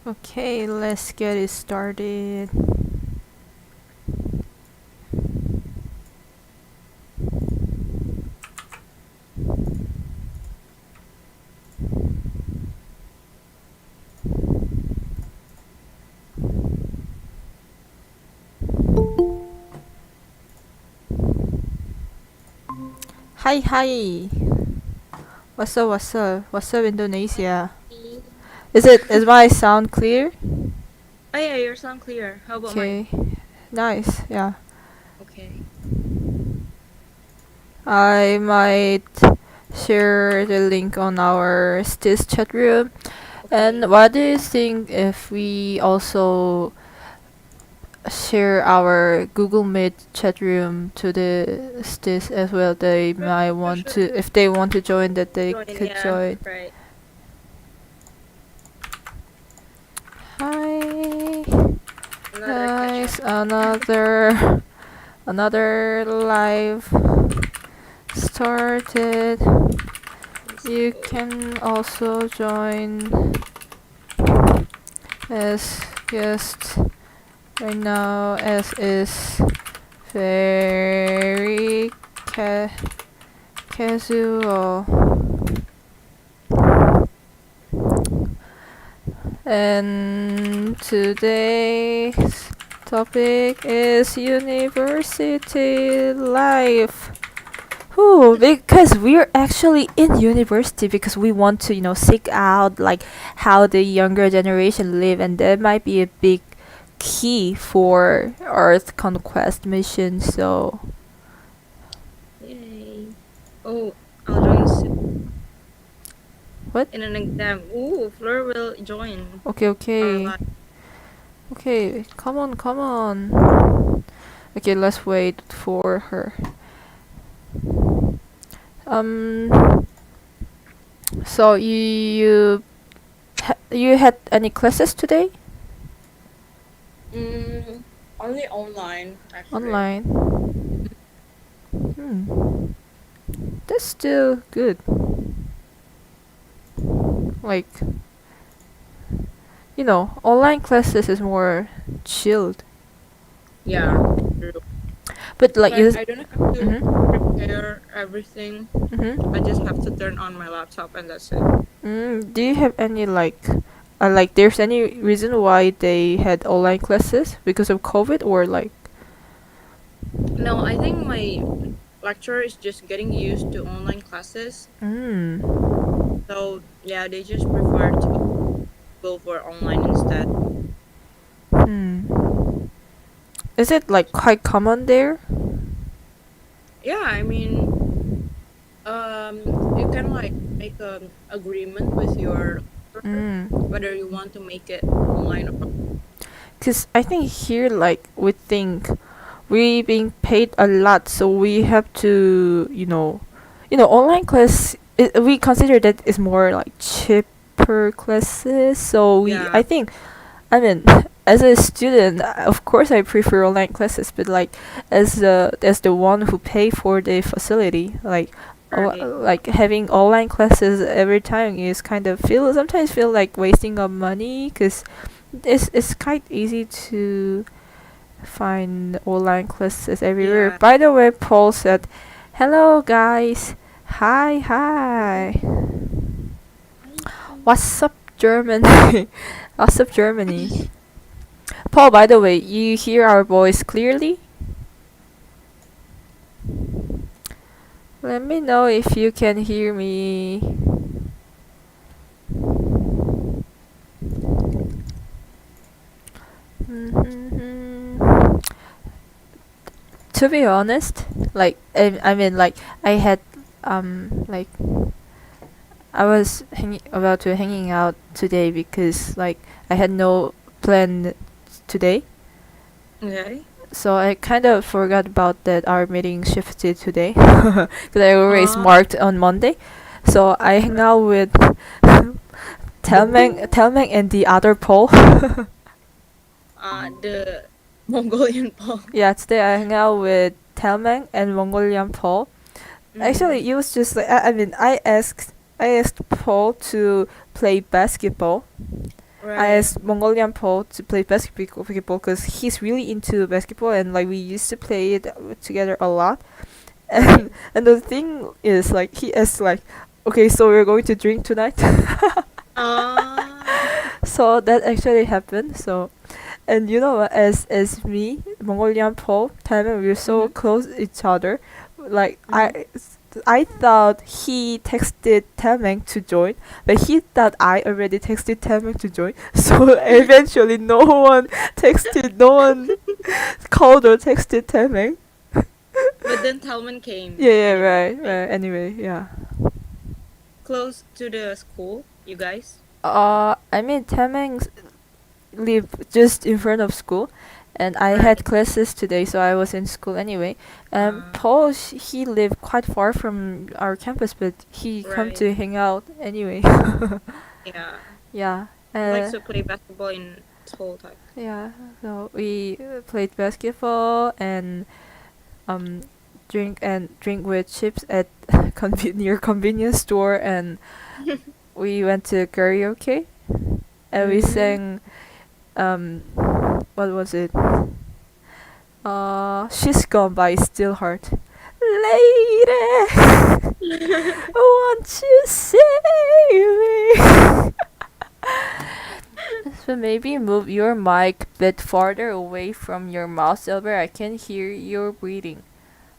Okay, let's get it started. Hi, hi. What's up, what's up? What's up, Indonesia? Is my sound clear? Oh yeah, your sound clear. How about mine? Okay, nice, yeah. Okay. I might share the link on our STIS chat room. Okay. And what do you think if we also share our Google Meet chat room to the STIS as well? They Sure, might sure, want sure. to, if they want to join, that they Join, could yeah, join. right. Hi, Another catch up. guys, another live started. Let's You go. can also join as guest right now, as is very casual. And today's topic is university life. Ooh, because we're actually in university because we want to, seek out like how the younger generation live, and that might be a big key for Earth conquest mission. So, Yay. Oh, I'll join soon what? in an exam. Ooh, Fleur will join Okay, our okay, live. okay. Come on, come on. Okay, let's wait for her. Um. So you had any classes today? Only online actually. Online. Hmm. That's still good. Like, online classes is more chilled. Yeah, true. But like Like you. I don't have to Mhm. prepare everything. I just have to Mhm. turn on my laptop and that's it. Do you have any like there's any reason why they had online classes because of COVID or like? No, I think my lecturer is just getting used to online classes. Mm. So yeah, they just prefer to go for online instead. Hmm. Is it like quite common there? Yeah, I mean, you can like make an agreement with your lecturer Mm. whether you want to make it online or Cause I think here like we think we being paid a lot, so we have to online class. We consider that is more like cheaper classes. So I yeah, think I mean as a student, of course I prefer online classes, but like as the one who pay for the facility, right. like having online classes every time is kind of sometimes feel like wasting of money because it's quite easy to find online classes everywhere. Yeah. By the way, Paul said, "Hello, guys. Hi, hi. Hi, What's up, Germany? What's up, Germany?" Paul, by the way, you hear our voice clearly? Let me know if you can hear me. Mm-hmm. To be honest, like I mean, like I had like I was about to hanging out today because like I had no plan today. okay. So I kind of forgot about that our meeting shifted today because I always Uh, marked on Monday. So I hang right. out with Telmeng and the other Paul. The Mongolian Paul. Yeah, today I hang out with Telmeng and Mongolian Paul. Mm-hmm. Actually, it was just like I mean I asked Paul to play basketball. I Right. asked Mongolian Paul to play basketball because he's really into basketball and like we used to play it together a lot. Right. And the thing is like he asked like, okay, so we're going to drink tonight. Ah. So that actually happened. So and you know what, as me, Mongolian Paul, Thailand, we're so Mhm. close each other. Like Mhm. I thought he texted Tameng to join, but he thought I already texted Tameng to join. So eventually, no one called or texted Tameng. But then Talman came Yeah, yeah, anyway, right, right? right. Anyway, yeah. Close to the school, you guys. I mean, Tameng live just in front of school, and I had Right. classes today, so I was in school anyway. Uh, Paul, he lived quite far from our campus, but he come right. to hang out anyway. Yeah. Yeah. He likes to play basketball in Seoul Tech. Yeah. So we played basketball and um drink with chips at near convenience store, and we went to karaoke and we Mm. sang what was it? She's Gone by Steelheart. Lady, won't you save me? So maybe move your mic a bit farther away from your mouth, Silver. I can hear your breathing.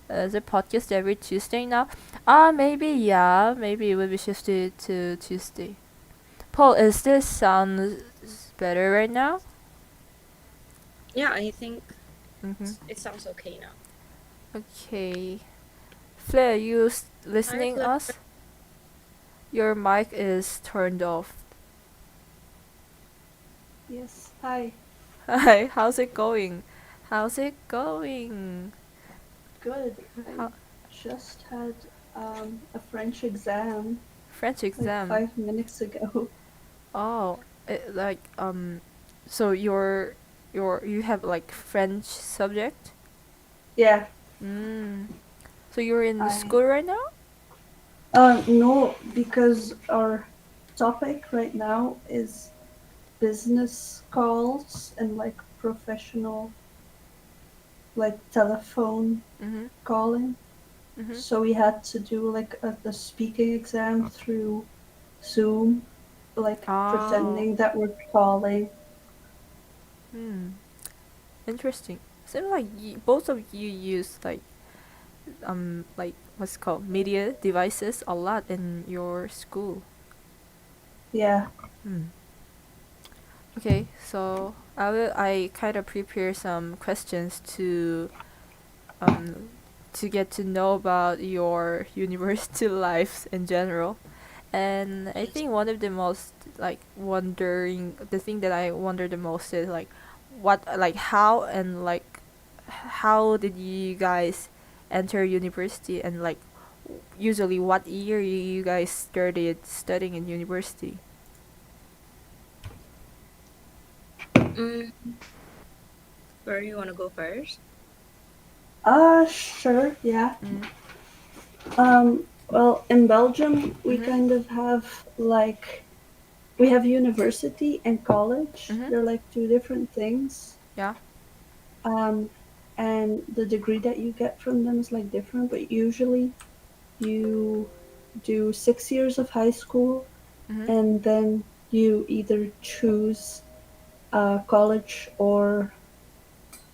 The podcast every Tuesday now. Maybe yeah. Maybe it will be shifted to Tuesday. Paul, is this sound better right now? Yeah, I think Mm-hmm. it sounds okay now. Okay. Flair, you Hi, listening Flip. us? Your mic is turned off. Yes, hi. Hi, how's it going? How's it going? Good. I How just had a French exam French like exam? 5 minutes ago. Oh, like so you have like French subject? Yeah, Mm. So you're in I school right now? no, because our topic right now is business calls and like professional like telephone Mhm. calling. Mhm. So we had to do like a speaking exam through Zoom, like Oh. pretending that we're calling. Hmm. Interesting. Seems like both of you use like what's it called media devices a lot in your school. Yeah. Hmm. Okay, so I kind of prepare some questions um to get to know about your university life in general. And I think one of the most the thing that I wonder the most is like how did you guys enter university, and like usually what year you guys started studying in university? Mm, where you wanna go first? Sure, yeah. Mm. Well, in Belgium, we Mhm. kind of have like we have university and college. Mhm. They're like two different things. Yeah. Um, and the degree that you get from them is like different, but usually you do 6 years of high school Mhm. and then you either choose college or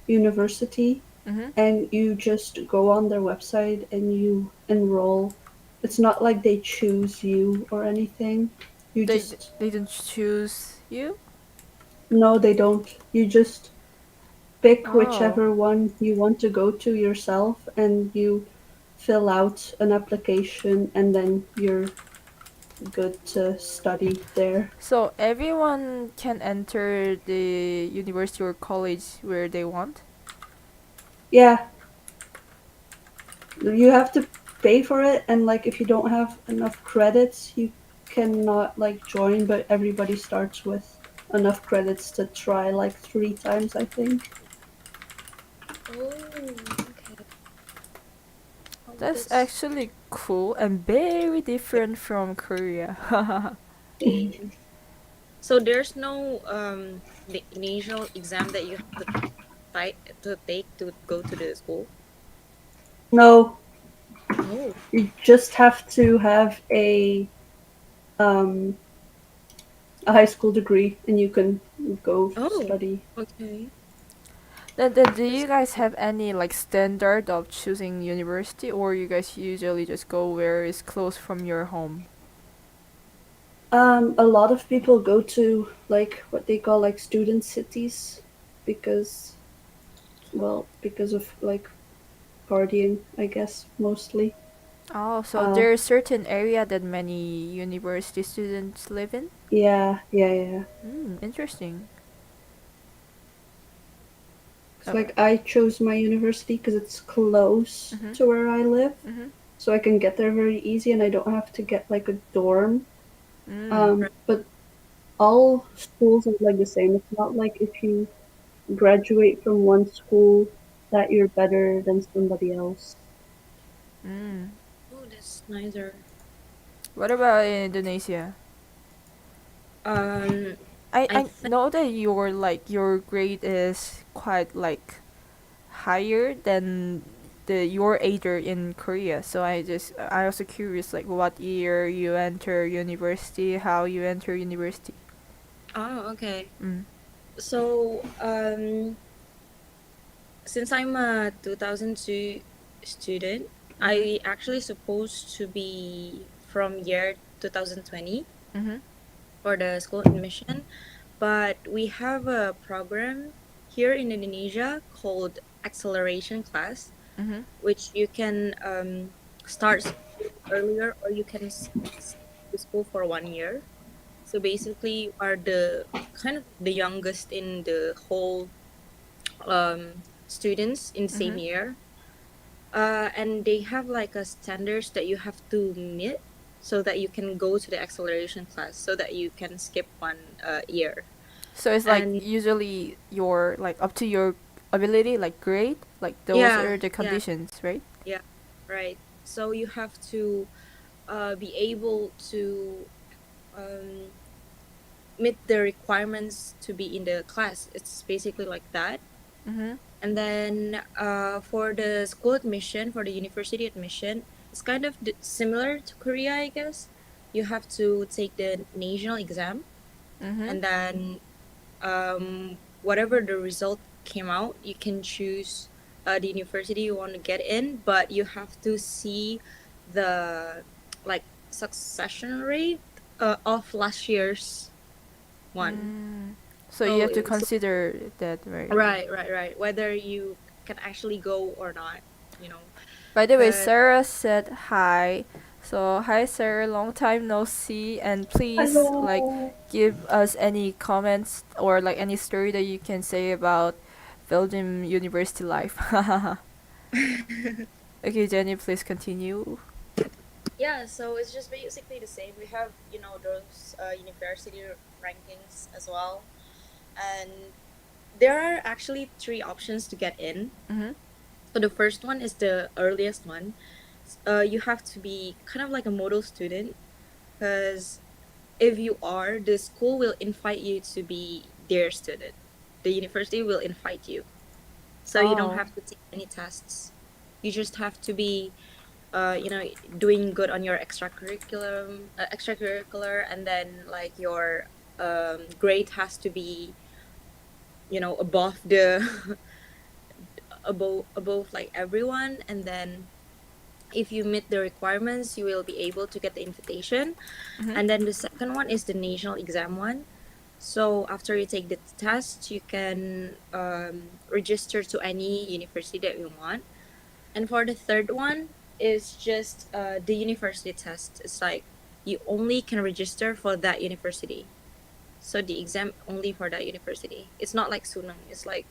university Mhm. and you just go on their website and you enroll. It's not like they choose you or anything. You just They didn't choose you. no, they don't. You just pick Oh. whichever one you want to go to yourself and you fill out an application and then you're good to study there. So everyone can enter the university or college where they want? Yeah, you have to pay for it and like if you don't have enough credits, you cannot like join, but everybody starts with enough credits to try like 3 times, I think. Oh, okay. Oh, That's that's actually cool and very different from Korea. So there's no the initial exam that you have to take to go to the school. No, Oh. you just have to have um, a high school degree, and you can go Oh. study. Okay. Then do you That's guys have any like standard of choosing university, or you guys usually just go where is close from your home? A lot of people go to like what they call like student cities because, well, because of like partying, I guess mostly. Oh, so Uh, there's certain area that many university students live in? yeah, yeah, yeah. Interesting. It's Oh, like I chose my university because it's close mm-hmm, to where I live, mm-hmm, so I can get there very easy, and I don't have to get like a dorm. mm, right. But all schools are like the same. It's not like if you graduate from one school that you're better than somebody else. mm. Oh, that's nicer. What about in Indonesia? Um, I I think. know that your grade is quite like higher than the your ager in Korea. So I also curious like what year you enter university, how you enter university. Oh, okay. Mm. So since I'm a 2002 student, Mhm. I actually supposed to be from year 2020 Mhm. for the school admission, but we have a program here in Indonesia called acceleration class, Mhm. which you can start school earlier or you can skip the school for 1 year. So basically, you are the kind of the youngest in the whole students in the same Mhm. year, and they have like a standards that you have to meet so that you can go to the acceleration class so that you can skip 1 year. So it's like And usually your like up to your ability like grade, like those yeah, are the yeah, conditions, right? yeah, right. So you have to be able to um, meet the requirements to be in the class. It's basically like that. Mhm. And then for the school admission, for the university admission, it's kind of similar to Korea, I guess. You have to take the national exam, Mhm. and then whatever the result came out, you can choose the university you want to get in, but you have to see the like succession rate of last year's one. Mm. So you So have to it's consider that, right? right, right, right. Whether you can actually go or not, you know. By the way, Cause Sarah said hi. So hi Sarah, long time no see, and please like Hello. give us any comments or like any story that you can say about Belgium university life. Okay, Jenny, please continue. yeah, so it's just basically the same. We have those university rankings as well, and there are actually three options to get in. Mhm. So the first one is the earliest one. You have to be kind of like a model student because if you are, the school will invite you to be their student. The university will invite you. So you don't Oh. have to take any tests. You just have to be, doing good on your extracurricular, and then like your grade has to be, above the above like everyone, and then if you meet the requirements, you will be able to get the invitation. Mhm. And then the second one is the national exam one. So after you take the test, you can register to any university that you want. And for the third one is just the university test. It's like you only can register for that university. So the exam only for that university. It's not like Sunung. It's like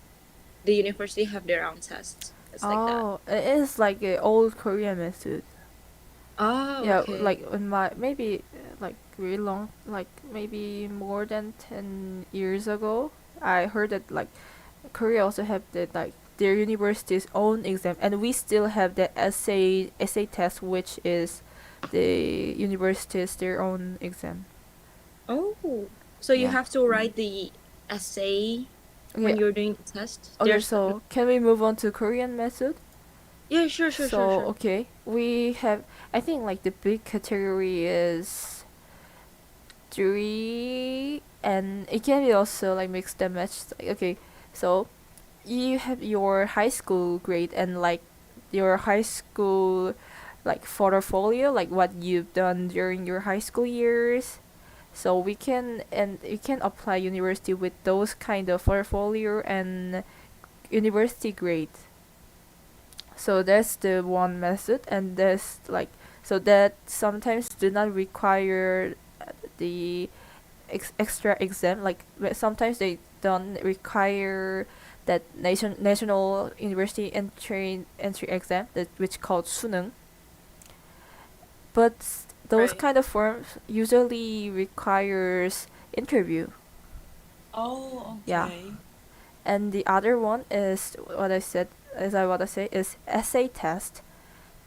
the university have their own tests. It's like that. Oh, it is like a old Korean method. Oh, Yeah, okay. like in my maybe like really long, like maybe more than 10 years ago, I heard that like Korea also have the like their university's own exam, and we still have the essay test, which is the university's their own exam. Oh. So you Yeah. have to write the essay Okay. when you're doing the test. Okay. There's So can we move on to Korean method? yeah, sure, sure, sure, So sure. okay, we have. I think like the big category is three, and it can be also like mixed and matched. Like, okay, so you have your high school grade and like your high school like portfolio, like what you've done during your high school years. So we can and you can apply university with those kind of portfolio and university grade. So that's the one method, and there's like so that sometimes do not require the extra exam. Like sometimes they don't require that national university entry exam that which called 수능. But those Right. kind of forms usually requires interview. Oh, Yeah, okay. and the other one is what I said. As I want to say is essay test.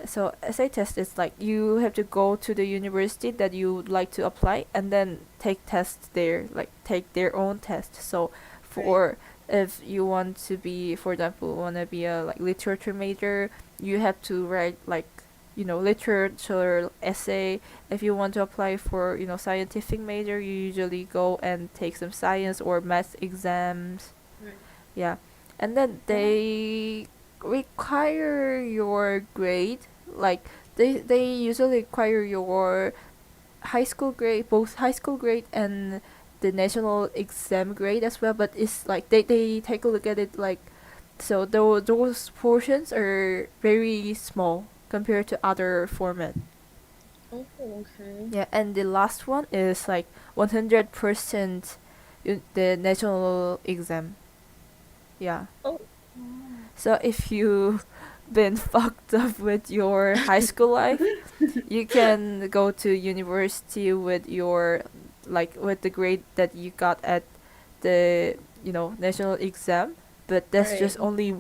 So essay test is like you have to go to the university that you would like to apply and then take tests there, like take their own test. So Right. for if you want to be, for example, want to be a like literature major, you have to write like literature essay. If you want to apply for scientific major, you usually go and take some science or math exams. Right. Yeah, and then Yeah. they require your grade. Like they usually require your high school grade, both high school grade and the national exam grade as well. But it's like they take a look at it like so those portions are very small compared to other format. Oh, okay. Yeah, and the last one is like 100% the national exam. Yeah. Oh, Oh. So if you been fucked up with your high school life, you can go to university with your like with the grade that you got at the national exam, but that's right. just only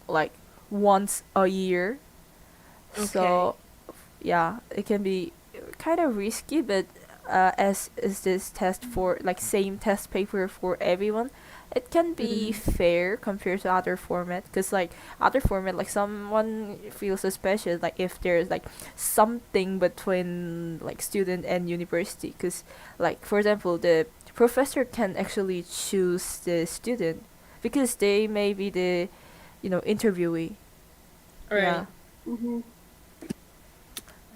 like once a year. Okay. So yeah, it can be kind of risky, but as is this test for like same test paper for everyone, it can be Mm-hmm. fair compared to other format. Cause like other format, like someone feels suspicious, like if there's like something between like student and university. Cause like for example, the professor can actually choose the student because they may be the interviewee. Right. Yeah. Mm-hmm.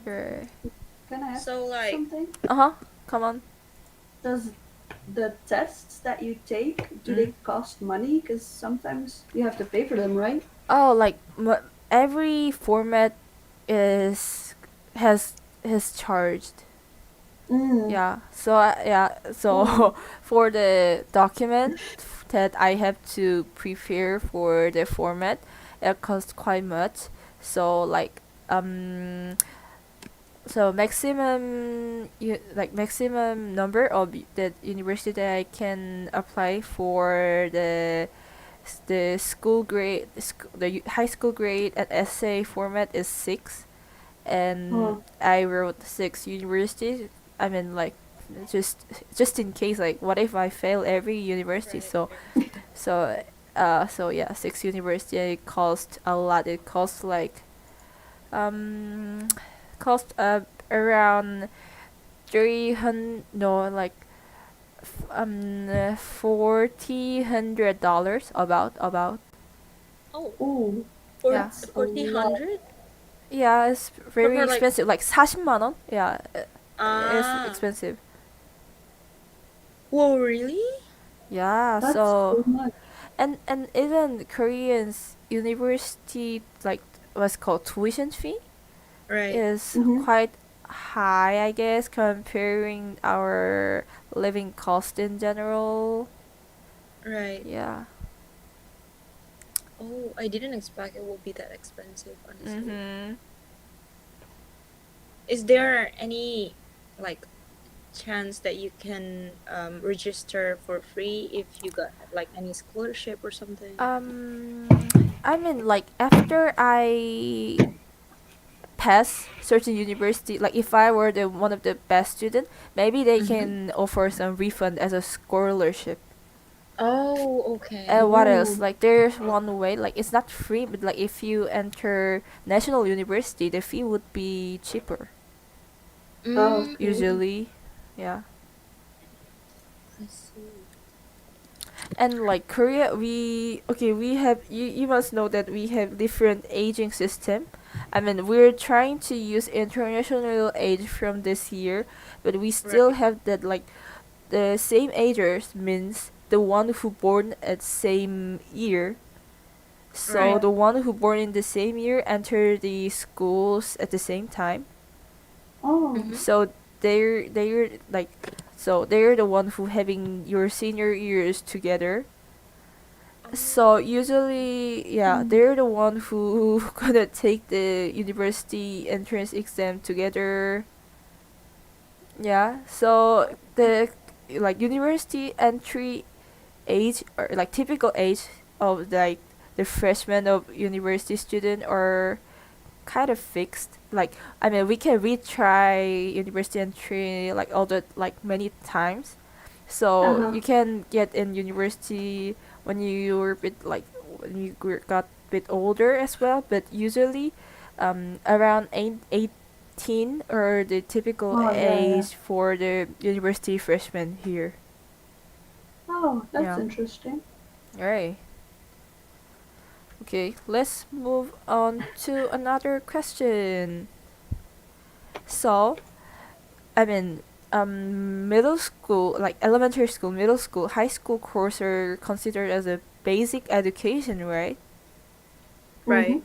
Right. Can I ask So like, something? Uh huh. Come on. Does the tests that you take, do Mm. they cost money? Because sometimes you have to pay for them, right? Oh, like every format is has charged. Mm. Yeah. So yeah. Oh. So for the document that I have to prepare for the format, it costs quite much. So like so maximum like maximum number of the university that I can apply for the school grade the high school grade at essay format is 6, and Oh. I wrote 6 universities. I mean like just in case, like what if I fail every university. right. So yeah, 6 university. It cost a lot. It costs like um cost around 300, no, like 40 hundred dollars, about. Oh, Oh. for Yeah. That's a lot. 40 hundred Yeah, it's very for like expensive. Like 40만 원. Yeah, it's ah. expensive. Whoa, really? Yeah, That's so so much. and even Korean's university like what's called tuition fee Right. is Mm-hmm. quite high, I guess, comparing our living cost in general. Right. Yeah. Oh, I didn't expect it would be that expensive, honestly. Mhm. Is there any like chance that you can register for free if you got like any scholarship or something? I mean, like after I pass certain university, like if I were the one of the best student, maybe they Mm-hmm. can offer some refund as a scholarship. Oh, And okay. what else? Oh. Like there's one way, like it's not free, but like if you enter national university, the fee would be cheaper Oh, Mm, okay. usually. Yeah. I see. And like Korea, we have, you must know that we have different aging system. I mean, we're trying to use international age from this year, but we still Right. have that, like the same agers means the one who born at same year. So Right. Yeah. the one who born in the same year enter the schools at the same time. Oh. Mm-hmm. So they're like, so they're the one who having your senior years together. So Oh. usually, yeah, Mm. they're the one who gonna take the university entrance exam together. Yeah, so the like university entry age, or like typical age of like the freshman of university student are kind of fixed. Like, I mean, we can retry university entry like all the like many times. Uh So huh. you can get in university when you're a bit like when got a bit older as well. But usually, around 18 or the typical Oh yeah, yeah. age for the university freshman here. Oh, that's Yeah. interesting. Alright. Okay, let's move on to another question. So, I mean, middle school, like elementary school, middle school, high school course are considered as a basic education, right? Mm-hmm. Right.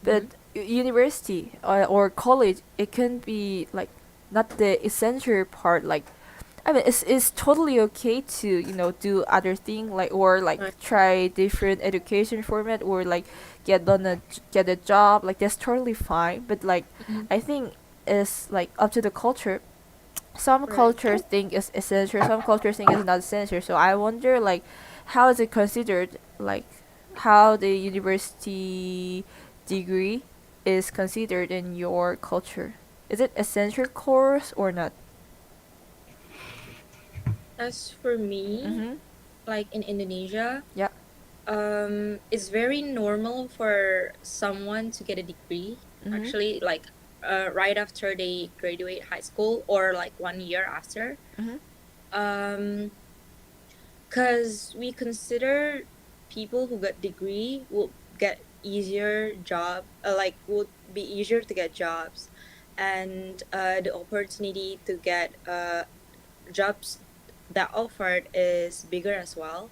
But Mm-hmm. university or college, it can be like not the essential part. Like, I mean, it's totally okay to do other thing, like, or like Right. try different education format, or like get a job, like that's totally fine. But like, Mm-hmm. I think it's like up to the culture. Some Right. cultures think it's essential, some cultures think it's not essential. So I wonder, like, how is it considered, like how the university degree is considered in your culture? Is it essential course or not? As for me, Mm-hmm. like in Indonesia, Yeah. it's very normal for someone to get a degree. Mm-hmm. Actually, like, right after they graduate high school or like 1 year after. Mm-hmm. Um, because we consider people who get degree will get easier job, like would be easier to get jobs, and the opportunity to get jobs that offered is bigger as well.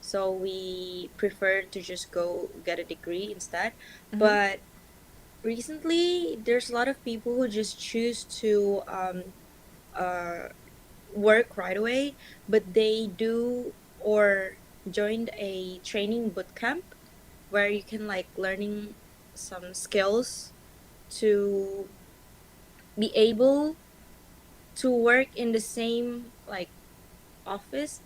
So we prefer to just go get a degree instead. Mm-hmm. But recently, there's a lot of people who just choose to uh, work right away, but they do or joined a training boot camp where you can like learning some skills to be able to work in the same like office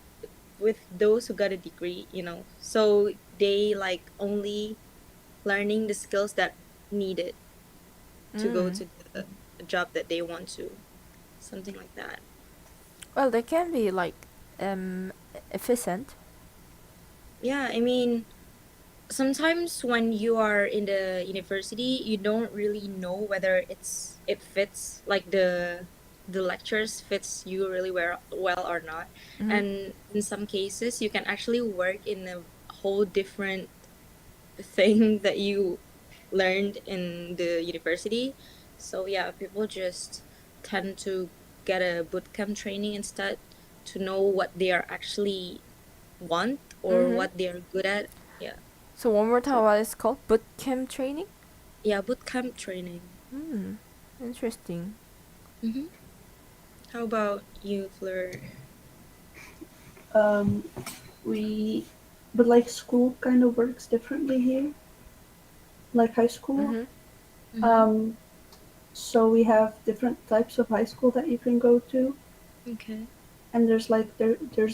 with those who got a degree, so they like only learning the skills that needed to go Mm. to the job that they want to, something like that. Well, they can be like efficient. Yeah, I mean, sometimes when you are in the university, you don't really know whether it fits, like the lectures fits you really well or not. Mm-hmm. And in some cases, you can actually work in a whole different thing that you learned in the university. So yeah, people just tend to get a bootcamp training instead to know what they are actually want or Mm-hmm. what they are good at. Yeah. So one more time, So what it's called? Boot camp training. yeah, bootcamp training. Hmm. Interesting. Mm-hmm. How about you, Fleur? Um, we, but like school kind of works differently here, like high school. Mm-hmm. Mm-hmm. Um, so we have different types of high school that you can go to, Okay. and there's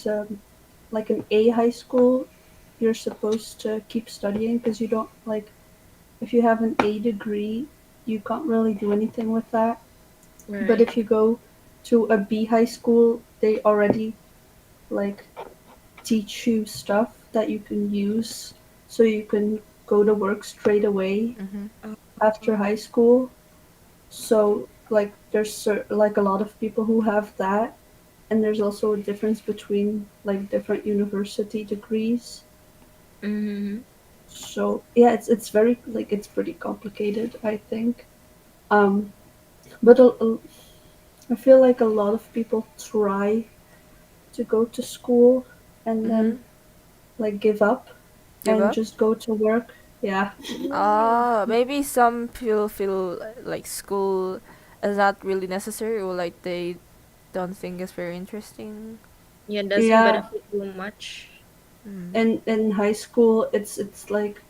a like an A high school. You're supposed to keep studying because you don't like if you have an A degree. you can't really do anything with that. But Right. if you go to a B high school, they already like teach you stuff that you can use so you can go to work straight away Mm-hmm. after Oh, high school. So like there's like a lot of people who have that, and there's also a difference between like different university degrees. mm-hmm. So yeah, it's very like it's pretty complicated, I think. Um, but I feel like a lot of people try to go to school and Mm-hmm. then like give up Give and up. just go to work. Yeah. Maybe some people feel like school is not really necessary, or like they don't think it's very interesting. Yeah, doesn't Yeah. benefit you much. Mm. In high school, it's like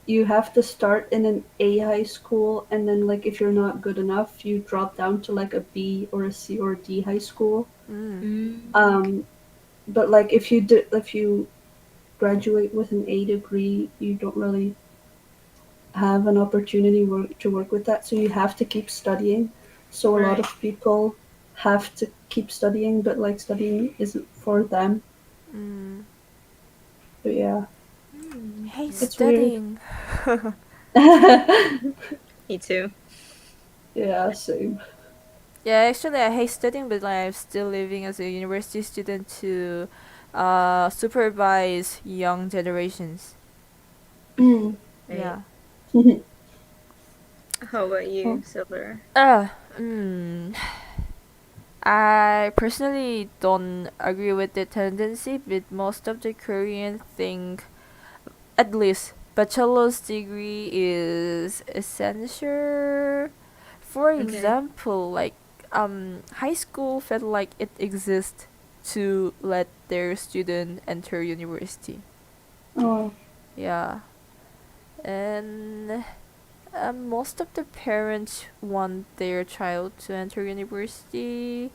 you have to start in an A high school, and then like if you're not good enough, you drop down to like a B or a C or D high school. Mm. Mm. Um, but like if you graduate with an A degree, you don't really have an opportunity to work with that, so you have to keep studying. So a lot Right. of people have to keep studying, but like studying isn't for them. Mm. But yeah, Mm. Hate it's weird. studying. Me too. Yeah, same. Yeah, actually, I hate studying, but like, I'm still living as a university student to supervise young generations. Mm. Right. Yeah. How about Oh, you, Silver? Uh, mm, I personally don't agree with the tendency, but most of the Korean think at least bachelor's degree is essential. For Okay. example, like high school felt like it exists to let their student enter university. oh, Yeah, and most of the parents want their child to enter university,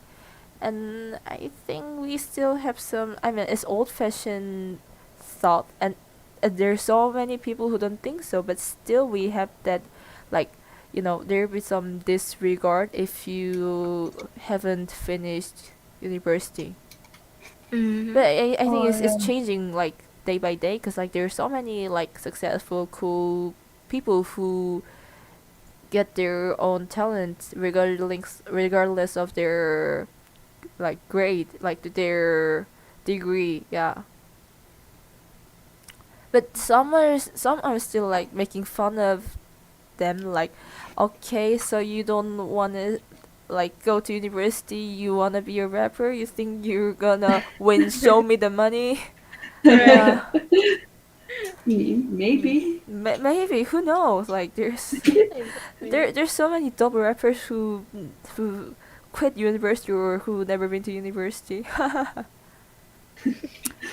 and I think we still have some. I mean, it's old-fashioned thought, and there's so many people who don't think so, but still we have that, like, there be some disregard if you haven't finished university. Mm-hmm. But I think oh, it's yeah. changing like day by day, because like there's so many like successful, cool people who get their own talent regardless of their like grade, like their degree. Yeah, but some are still like making fun of them, like, okay, so you don't want to like go to university, you want to be a rapper, you think you're gonna win show me the money. Right. Yeah. Maybe. Maybe, who knows, like Exactly. there's so many top rappers who quit university or who never been to university.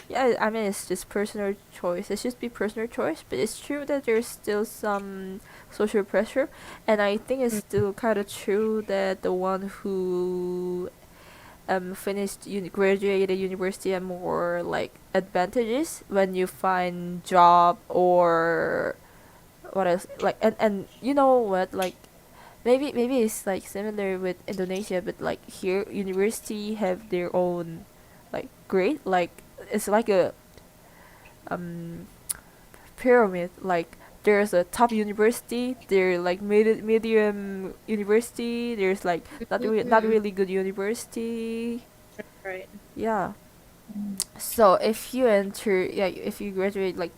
Yeah, I mean, it's just personal choice. It's just be personal choice, but it's true that there's still some social pressure, and I think it's still kind of true that the one who graduated university have more like advantages when you find job or what else, like, and you know what, like, maybe it's like similar with Indonesia, but like here university have their own like grade, like it's like a um pyramid, like there's a top university, there like medium university, there's like not Mm. really good university. Right. Yeah, so if you enter, yeah, if you graduate like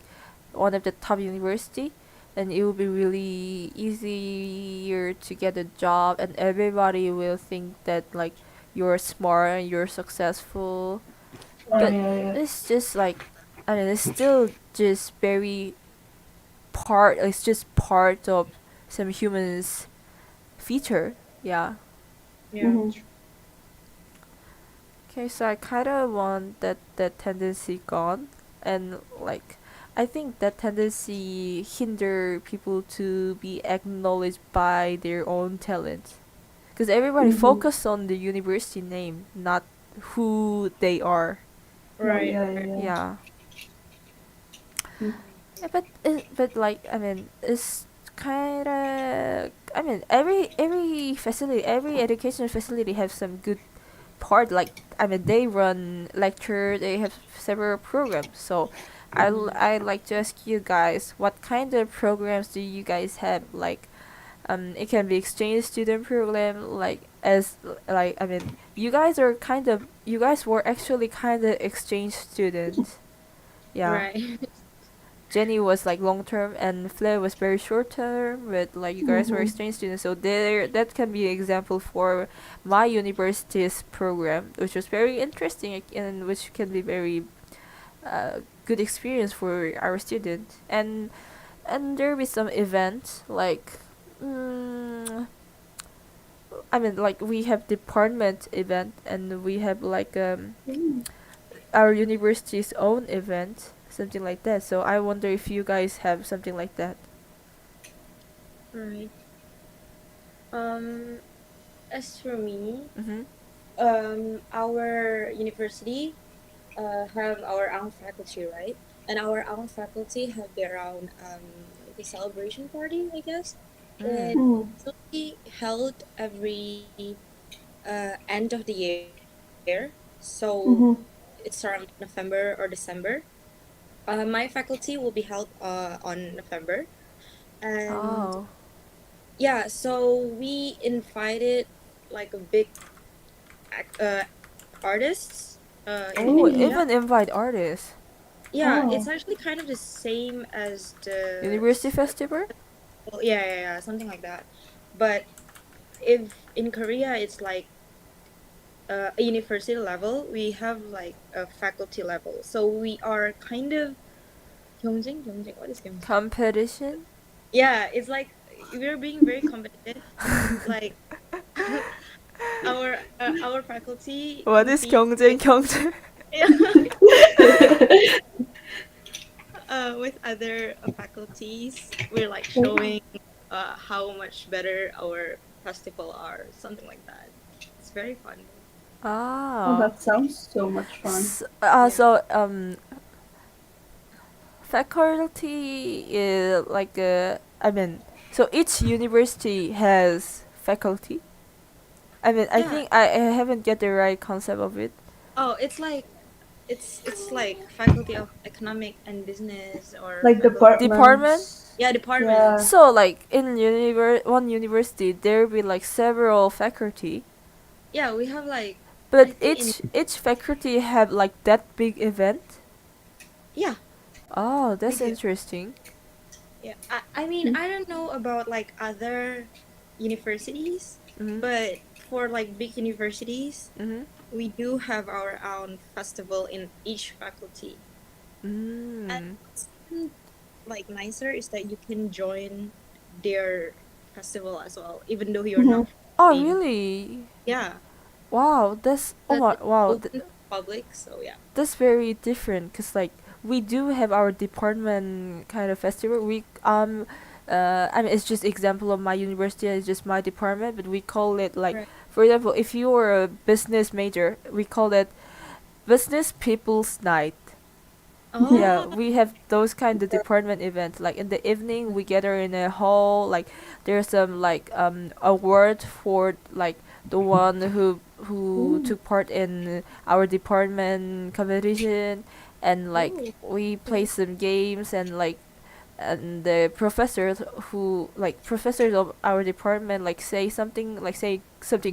one of the top university, then it will be really easier to get a job, and everybody will think that like you're smart and you're successful. Oh, But Right. yeah, yeah. it's just like, I mean, it's still just very part, it's just part of some humans feature. Yeah. Yeah. Hmm. Okay, so I kind of want that tendency gone, and like, I think that tendency hinder people to be acknowledged by their own talent, because everybody Hmm. focus on the university name, not who they are. Oh, Right. yeah, yeah, Right. yeah. Yeah. Mm. Yeah, but like, I mean, it's kind of I mean every facility, every education facility has some good part. Like I mean they run lecture, they have several programs. So I like to ask you guys, what kind of programs do you guys have? Like it can be exchange student program, like as like I mean you guys were actually kind of exchange students. Yeah. Right. Jenny was like long term and Flair was very short term, but like you guys were Mm-hmm. exchange students, so there that can be an example for my university's program, which was very interesting and which can be very good experience for our student. And there will be some event like mm, I mean like we have department event and we have like our university's own event, something like that. So I wonder if you guys have something like that. Right. Um, as for me, Mm-hmm. our university have our own faculty, right? And our own faculty have their own like a celebration party, I guess. Mm. It Mm-hmm. will be held every end of the year. So it's Mm-hmm. around November or December. My faculty will be held on November, and Oh. yeah, so we invited like a big artists in Oh, Oh. Korea. even invite artists. Yeah, it's Oh. actually kind of the same as the University festival? well, yeah, something like that. But if in Korea it's like a university level, we have like a faculty level. So we are kind of 경쟁. What is 경쟁? Competition? Yeah, it's like we're being very competitive. Like our faculty What is competes with 경쟁? with other faculties. We're like showing how much better our festival are, something like that. It's very fun. Oh, Ah. that sounds so much fun. Yeah. So faculty is like I mean, so each university has faculty. I mean, I Yeah. think I haven't get the right concept of it. Oh, it's like faculty of economic and business or Like faculty. Department. departments. Yeah, Yeah. departments. So like in one university, there will be like several faculty, Yeah, we have like I but think in each faculty have like that big event. yeah Oh, we that's do. interesting. Yeah, I mean I don't know about like other universities, Mhm. but for like big universities, Mhm. we do have our own festival in each faculty. And Mm. what's even like nicer is that you can join their festival as well, even though you're Mm-hmm. not Oh, being. really? Yeah, Wow, that's oh because my it's wow. open to public. So yeah. That's very different because like we do have our department kind of festival. I mean it's just example of my university. It's just my department, but we call it like, Right. for example, if you are a business major, we call it business people's night. Yeah, Oh, we have those kind of department events. Like in the evening, we gather in a hall. Like there's some like award for like the one who Ooh. took part in our department competition, and like oh, we play okay. some games and the professors who like professors of our department like say something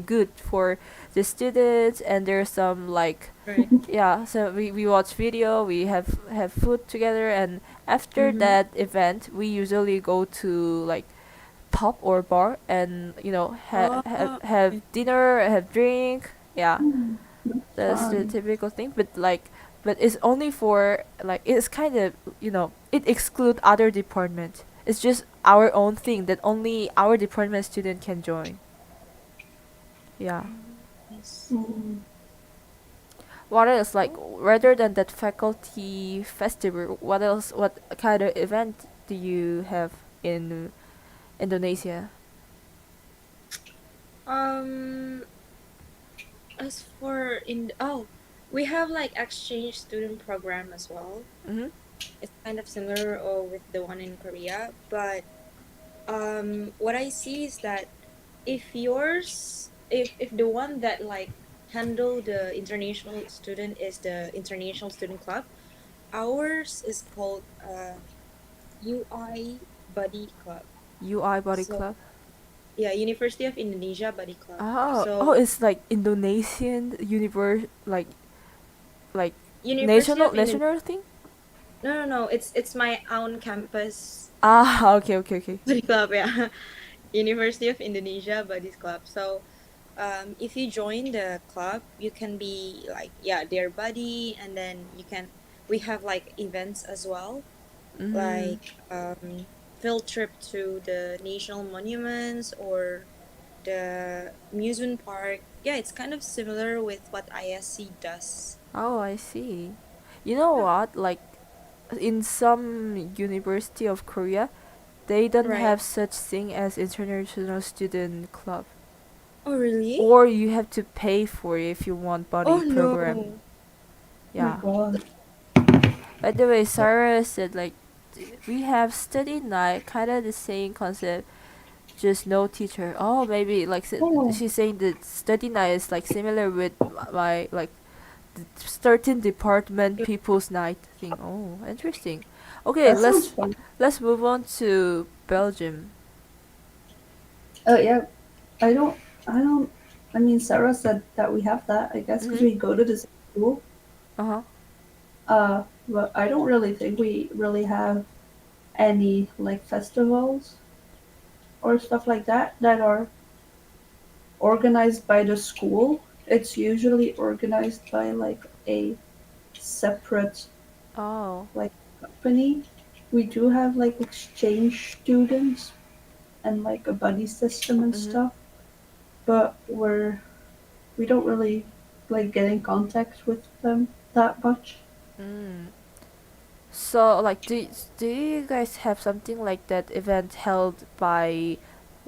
good for the students, and there's some like Right. yeah, so we watch video, we have food together, and after Mm-hmm. that event we usually go to like pub or bar and Oh, have okay. dinner, have drink. Yeah, Mm, that's that's the fun. typical thing, but it's only for like it's kind of it exclude other department. It's just our own thing that only our department student can join. Yeah. I see. Mm. What else, like Oh. rather than that faculty festival, what else, what kind of event do you have in Indonesia? Um, as for in we have like exchange student program as well. Mm-hmm. It's kind of similar with the one in Korea, but what I see is that if the one that like handle the international student is the international student club, ours is called UI Buddy Club. UI Body So Club. yeah, University of Indonesia Buddy Club. Oh, So it's like Indonesian universe, like University national of Indonesia. national thing. No. It's my own campus Ah, okay, okay, okay. buddy club. Yeah, University of Indonesia Buddies Club. So if you join the club, you can be like yeah their buddy, and then you can we have like events as well, Mm. like field trip to the national monuments or the amusement park. Yeah, it's kind of similar with what ISC does. Oh, I see. You know Yeah. what? Like in some university of Korea, they don't Right. have such thing as international student club, Oh really? or you have to pay for it if you want Oh body program. no. Oh my Yeah. god. By the way, Sarah said like we have study night, kind of the same concept, just no teacher. Oh, maybe like Oh, she's saying that study night is like similar with my like certain department people's night thing. Oh, interesting. Okay, that sounds fun. let's move on to Belgium. Yeah, I don't, I don't, I mean, Sarah said that we have that, I guess, because Mhm. we go to the same school. Uh huh. But I don't really think we really have any, like, festivals or stuff like that that are organized by the school. It's usually organized by, like, a separate, Oh. like, company. We do have, like, exchange students and, like, a buddy system and Mhm. stuff, but we don't really like get in contact with them that much. Mm. So like, do you guys have something like that event held by,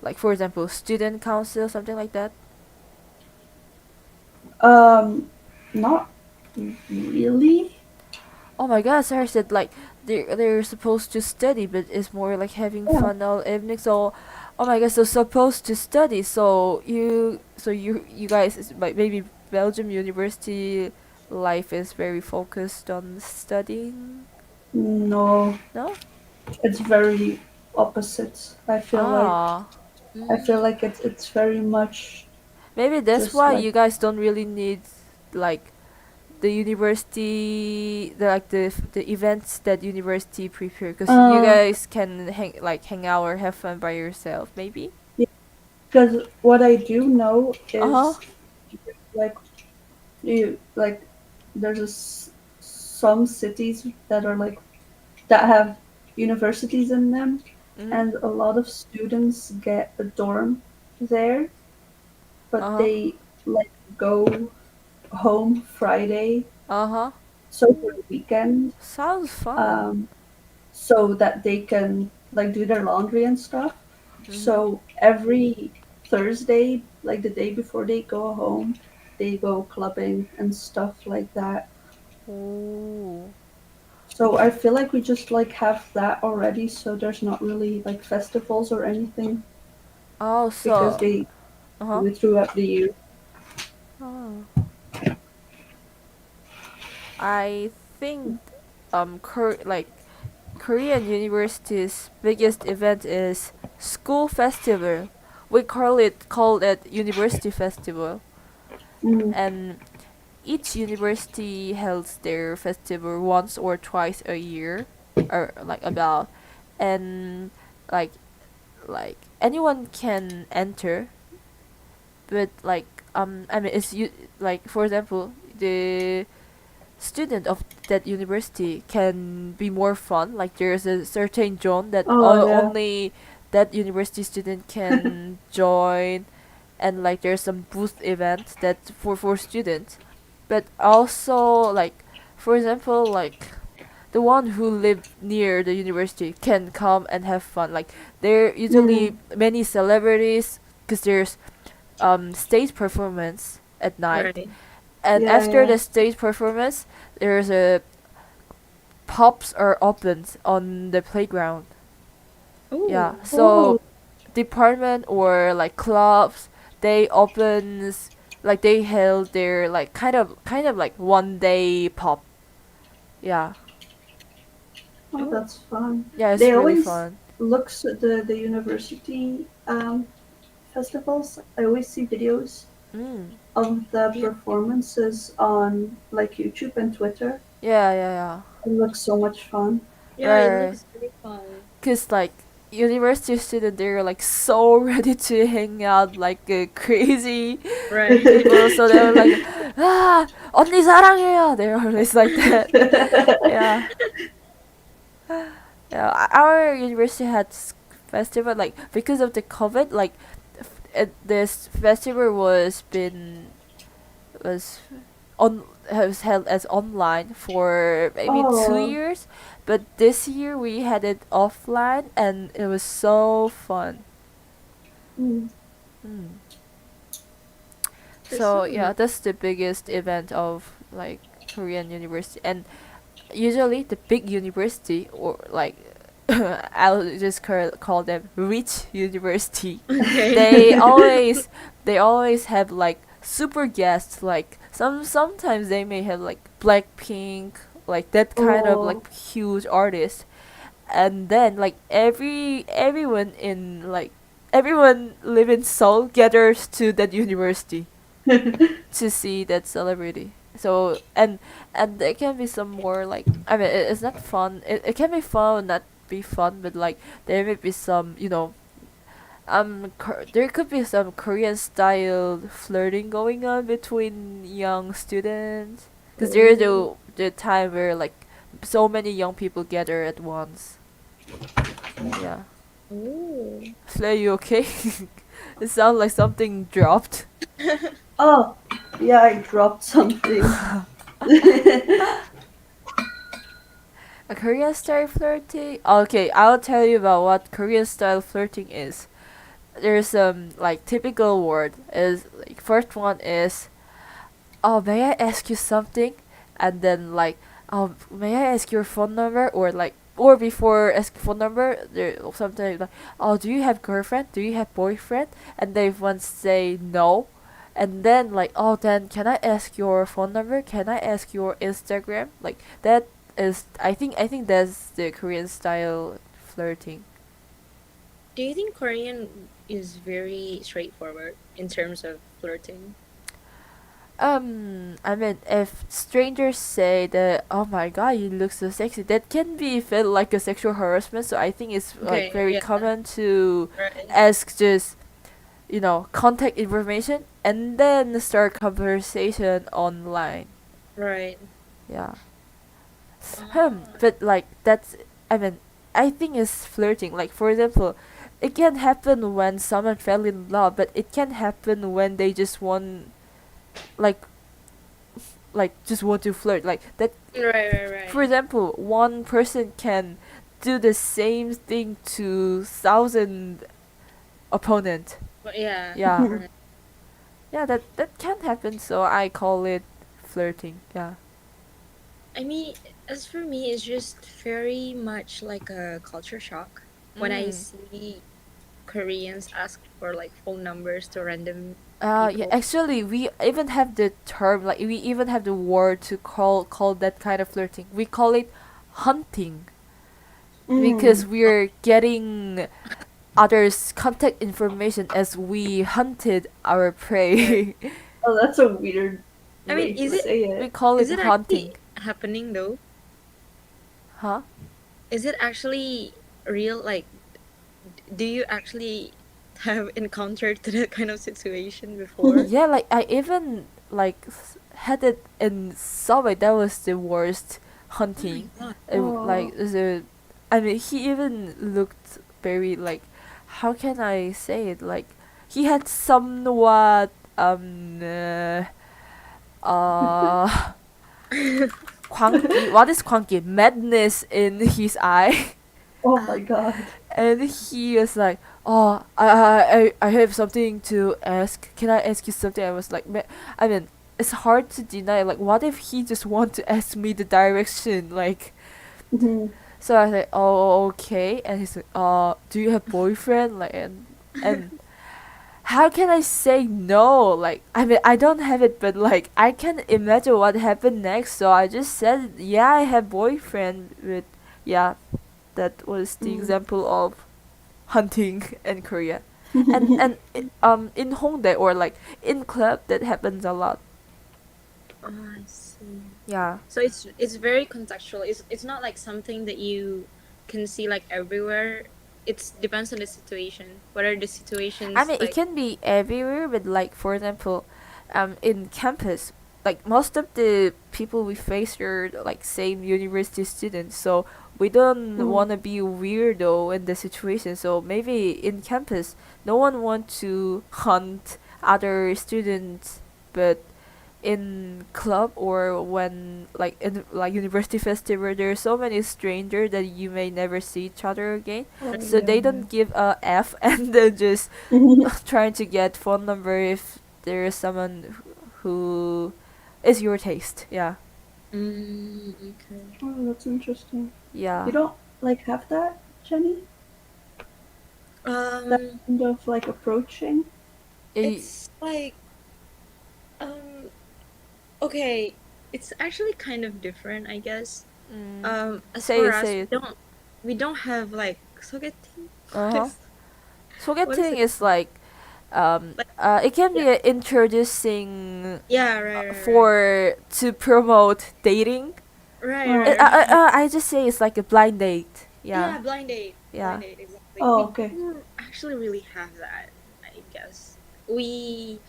like for example, student council, something like that? Um, not really. Oh my god, Sarah said like they're supposed to study, but it's more like having Yeah. fun all evening. So, oh my god, so supposed to study. So you guys like maybe Belgium University life is very focused on studying. No, No. it's very opposite. Ah, I feel Mm, like it's very much maybe that's just why like you guys don't really need like the university the events that university prepare because you uh guys can hang out or have fun by yourself maybe. yeah, because what I do know Uh-huh. is like you like there's some cities that are like that have universities in them, Mm-hmm. and a lot of students get a dorm there, but Uh-huh. they like go home Friday, Uh-huh. so for the weekend, Sounds fun. um, so that they can like do their laundry and stuff. Mm-hmm. So every Thursday, like the day before they go home, they go clubbing and stuff like that. Ooh. So I feel like we just like have that already, so there's not really like festivals or anything Oh, because so they uh-huh. do it throughout the year. Oh. I think like Korean university's biggest event is school festival. We call it university festival, Mm, and each university holds their festival once or twice a year, or like about, and like anyone can enter, but I mean it's you like for example the student of that university can be more fun. Like there's a certain zone that oh yeah. only that university student can join, and like there's some booth event that for students, but also like for example like the one who live near the university can come and have fun. Like there Mm, usually many celebrities because there's stage performance at night, right. and yeah, after yeah. the stage performance there's a pubs are opened on the playground. Oh, Yeah, so Oh, department or like clubs, they opens like they held their like kind of like 1 day pop. Yeah, Oh, Oh, that's fun. yeah, it's They really always fun. looks at the university festivals. I always see videos Mm. of the yeah, performances on like YouTube and Twitter. Yeah, yeah, yeah. It looks so much fun. yeah, it Right. looks very fun. Cause like university student, they're like so ready to hang out like crazy Right. people. So they were like, ah, 언니 사랑해요. They're always like that. Yeah, yeah. Our university had festival like because of the COVID. Like, this festival was on was held as online for maybe two Oh, years, but this year we had it offline and it was so fun. mm, Mm. That's So so yeah, nice. that's the biggest event of like Korean university, and usually the big university or like I'll just call them rich university. Okay. They always they always have like super guests. Like sometimes they may have like Blackpink, like that kind of oh. like huge artist, and then like everyone live in Seoul gathers to that university to see that celebrity. So and there can be some more like I mean it's not fun. It can be fun, not be fun, but like there may be some there could be some Korean style flirting going on between young students because there's Oh. the time where like so many young people gather at once. Yeah. Oh. Slay, you okay? It sounds like something dropped. Oh, yeah, I dropped something. A Korean style flirting? Okay, I'll tell you about what Korean style flirting is. There's some like typical word is like first one is oh may I ask you something? And then like oh may I ask your phone number or like or before ask phone number there sometimes like oh do you have girlfriend? Do you have boyfriend? And they once say no. And then like oh then can I ask your phone number? Can I ask your Instagram? Like that is I think that's the Korean style flirting. Do you think Korean is very straightforward in terms of flirting? I mean, if strangers say that, "Oh my God, you look so sexy," that can be felt like a sexual harassment. So I think it's like Okay, very yeah, common to right, ask just contact information and then start conversation online. right. Yeah. Ah, But like that's, I mean, I think it's flirting. Like for example, it can happen when someone fell in love, but it can happen when they just want like just want to flirt like that. right, right, For right. example, one person can do the same thing to thousand opponent. But yeah, Yeah, right. yeah, that can happen. So I call it flirting. Yeah. I mean, as for me, it's just very much like a culture shock when I Mm. see Koreans ask for like phone numbers to random Yeah. people. Actually, we even have the term like we even have the word to call that kind of flirting. We call it hunting because Mm. we're getting others' contact information as we hunted our Right. prey. Oh, that's a weird I mean, way to say We it. call it is it hunting. actually happening though? Huh? Is it actually real? Like, do you actually have encountered that kind of situation before? Yeah, like I even like had it in subway. That was the worst Oh my hunting. god. Like Oh. the, I mean, he even looked very like, how can I say it? Like he had somewhat uh 광기. What is 광기? Madness in his eye. Oh Ah, my god. And he was like, "Oh, I have something to ask. Can I ask you something?" I was like, I mean, it's hard to deny. Like, what if he just want to ask me the direction? Like, Mhm. so I was like, "Oh, okay." And he's like, do you have boyfriend?" Like, and And how can I say no? Like, I mean, I don't have it, but like, I can imagine what happened next. So I just said, yeah, I have boyfriend. But yeah, that was the Mm. example of hunting in Korea, and in Hongdae or like in club that happens a lot. Oh, I see. Yeah. So it's very contextual. It's not like something that you can see like everywhere. It depends on the situation. What are the I situations mean, it like? can be everywhere, but like for example, in campus, like most of the people we face are like same university students, so we don't Mm. want to be weirdo in the situation. So maybe in campus, no one want to hunt other students, but in club or when like in like university festival, there are so many strangers that you may never see each other again, Oh so they yeah, don't give a f and then just yeah. trying to get phone number if there is someone who is your taste. Yeah. Okay. Oh, that's interesting. You Yeah. don't like have that, Jenny? That Um, kind of like approaching? Y- it's like um okay, it's actually kind of different, I guess. mm, As say for it, us, say it. we don't have like sogeting. Uh-huh. What is Sogeting it? is like Like it can yeah, be introducing yeah, right. for to promote dating. Right, Oh, right. I just say it's like a blind date. Yeah. Yeah, Yeah. blind date, exactly. oh, We okay. don't actually really have that, I guess. We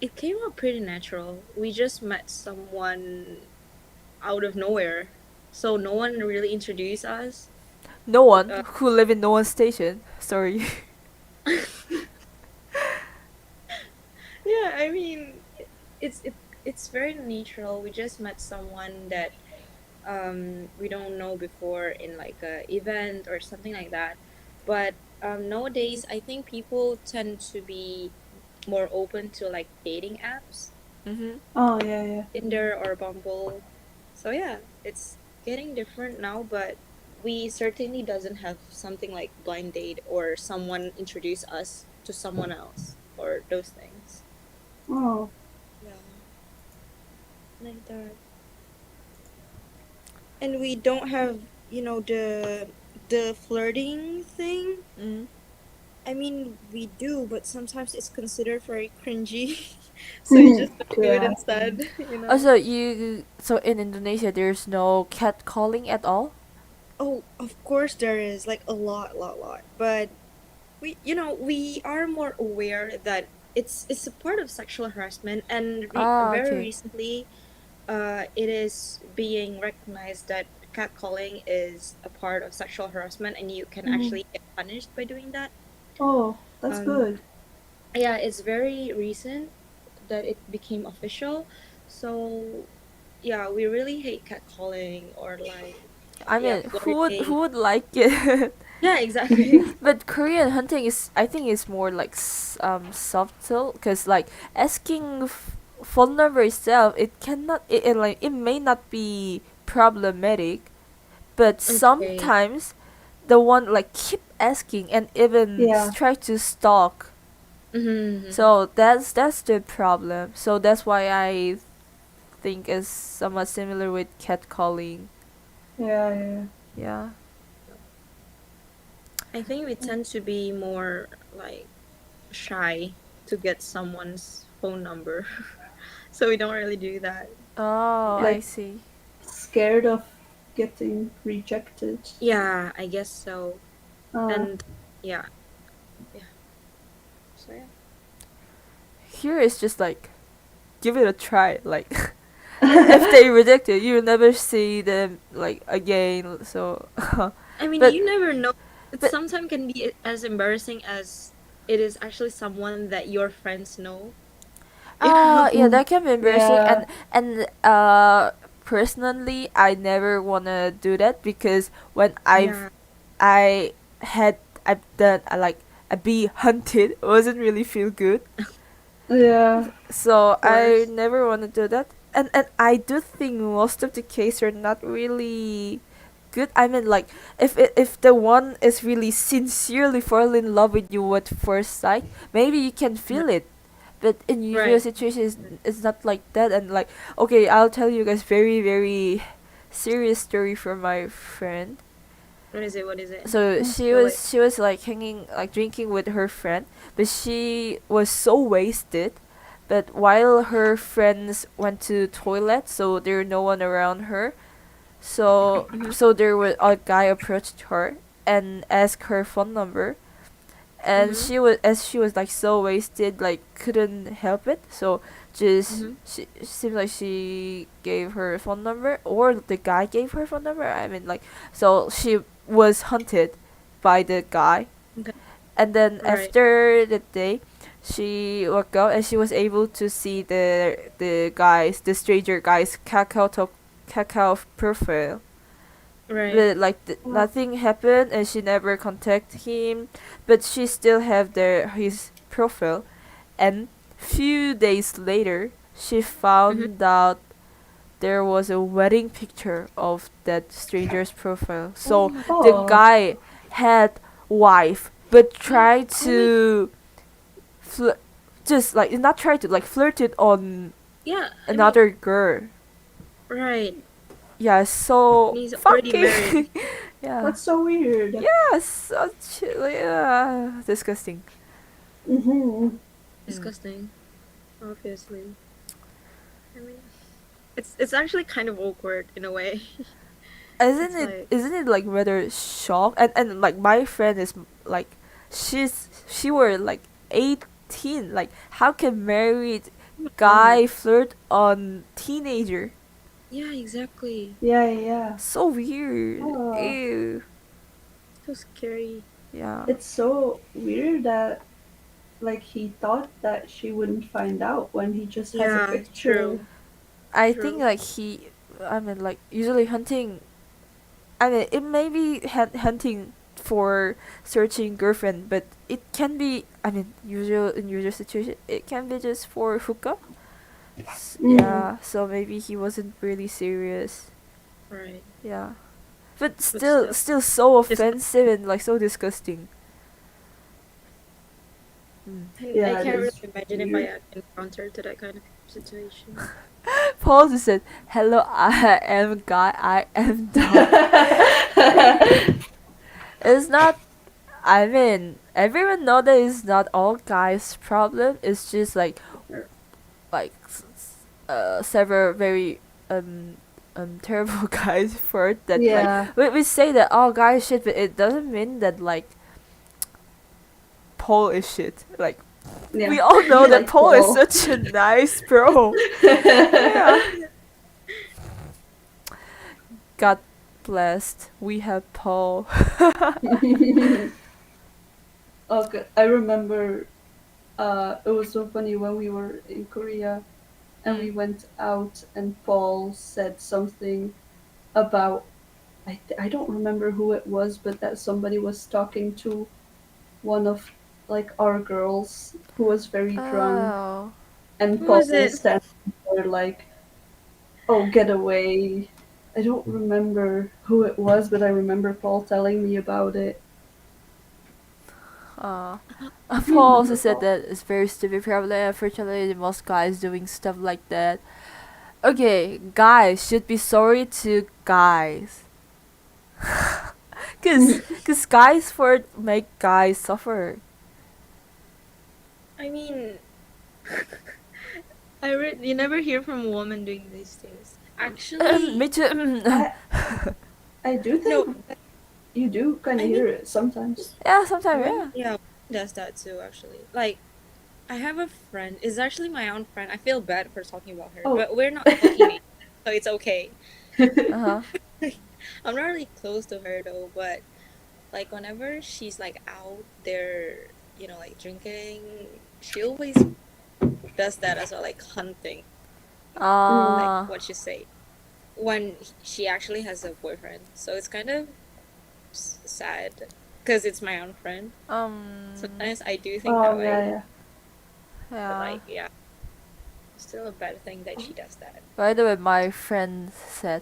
it came out pretty natural. We just met someone out of nowhere, so no one really introduced us. No one Uh, who live in no one station. Sorry. yeah, I mean, it's very natural. We just met someone that we don't know before in like a event or something like that. But nowadays, I think people tend to be more open to like dating apps, Mhm. Oh yeah, yeah. Tinder or Bumble. So yeah, it's getting different now, but we certainly doesn't have something like blind date or someone introduce us to someone else or those things. Oh, Yeah, like that. And we don't have, the flirting thing. Mm. I mean, we do, but sometimes it's considered very cringy. So you just don't do it yeah. instead, Also, you so in Indonesia there's no catcalling at all. Oh, of course there is like a lot. But we are more aware that it's a part of sexual harassment, and Ah, very okay. recently, it is being recognized that catcalling is a part of sexual harassment, and you can Mm. actually get punished by doing that. Oh, that's Um, good. yeah, it's very recent that it became official. So yeah, we really hate catcalling or like I yeah, mean, who flirting. would like it? Yeah, exactly. But Korean hunting is, I think, is more like subtle, because like asking phone number itself, it cannot like it may not be problematic, but Okay. sometimes the one like keep asking and even Yeah, try to stalk. Mm-hmm. So that's the problem. So that's why I think is somewhat similar with catcalling. yeah, yeah. Yeah. I think we tend to be more like shy to get someone's phone number. So we don't really do that. Oh, Yeah. I Like see. scared of getting rejected. Yeah, I guess so. Uh, And yeah, yeah. So yeah. Here is just like give it a try. Like if they reject it, you'll never see them like again. So, I mean, but you never know. It but sometimes can be as embarrassing as it is actually someone that your friends know. You know? yeah, mm, that can be embarrassing. yeah, And personally, I never wanna do that because when Yeah. I had I've done like I be hunted, it wasn't really feel good. yeah. So Of I course. never want to do that. And I do think most of the cases are not really good. I mean, like, if the one is really sincerely fall in love with you at first sight, maybe you can feel it. But in usual Right. situations, it's not like that. And like, okay, I'll tell you guys very very serious story from my friend. What is it? What is it? So Spill it. she was like hanging like drinking with her friend, but she was so wasted. But while her friends went to toilet, so there no one around her, Mm-hmm. so there was a guy approached her and asked her phone number, and Mm-hmm. she was like so wasted, like couldn't help it, so just Mm-hmm. she seems like she gave her phone number, or the guy gave her phone number. I mean, like, so she was hunted by the guy, Okay. and then Right. after the day she woke up and she was able to see the stranger guy's kakao profile, Right. but like Oh, nothing happened and she never contacted him, but she still have his profile. And few days later she Mm-hmm. found out there was a wedding picture of that stranger's profile. Oh So my. the oh, guy had wife but tried Oh my. to fl- just like not try to like flirted on Yeah. I mean. another girl. Right. Yeah, And so he's already married. fucking yeah. that's so weird. Yes, such disgusting. Mm-hmm. Mm. Disgusting. Obviously. I mean, it's actually kind of awkward in a way. Isn't It's it? like. Isn't it like rather shocked? And like my friend is like, she were like 18. Like, how can married Oh my God. guy flirt on teenager? Yeah. Exactly. Yeah, yeah. So weird. Oh, Ew. So scary. Yeah. it's so weird that like he thought that she wouldn't find out when he just has a Yeah. picture. True. I think True. like he. I mean, like usually hunting. I mean, it may be hunting for searching girlfriend, but it can be. I mean, usual in usual situation, it can be just for hookah. Mm. Yeah, so maybe he wasn't really serious. Right. Yeah, but But still, still so just offensive and like so disgusting. Mm. I Yeah, it can't really is imagine if I weird. had encountered that kind of situation. Paul just said, "Hello, I am guy. I am dog." It's not. I mean, everyone know that it's not all guys' problem. It's just like several very terrible guys for it that like Yeah, we say that all guys shit, but it doesn't mean that like Paul is shit. Like, yeah. we all know Be that like Paul is Paul. such a nice bro. Yeah. God blessed. We have Paul. Okay, I remember. It was so funny when we were in Korea and Mm. we went out and Paul said something about I don't remember who it was, but that somebody was talking to one of like our girls who was very drunk, Oh. and Who Paul was was it? standing there like, "Oh, get away." I don't remember who it was, but I remember Paul telling me about it. Uh, Do you Paul also remember said Paul? that it's very stupid. Probably, unfortunately, most guys doing stuff like that. Okay, guys should be sorry to guys. Cause guys for make guys suffer. I mean, you never hear from a woman doing these things. Me Actually, too. I I do no. think you do kind I of mean, hear it sometimes. Yeah, sometimes, women, yeah. yeah, does that too. Actually, like I have a friend. It's actually my own friend. I feel bad for talking about her, Oh. but we're not teenagers, so it's okay. Uh huh. I'm not really close to her though, but like whenever she's like out there, like drinking, she always does that as well, like hunting, Mm. like Uh, what you say, when she actually has a boyfriend. So it's kind of sad because it's my own friend. um, Sometimes I do think that Oh yeah, way, yeah. but yeah. like, yeah, it's still a bad thing that she does that. By the way, my friend said,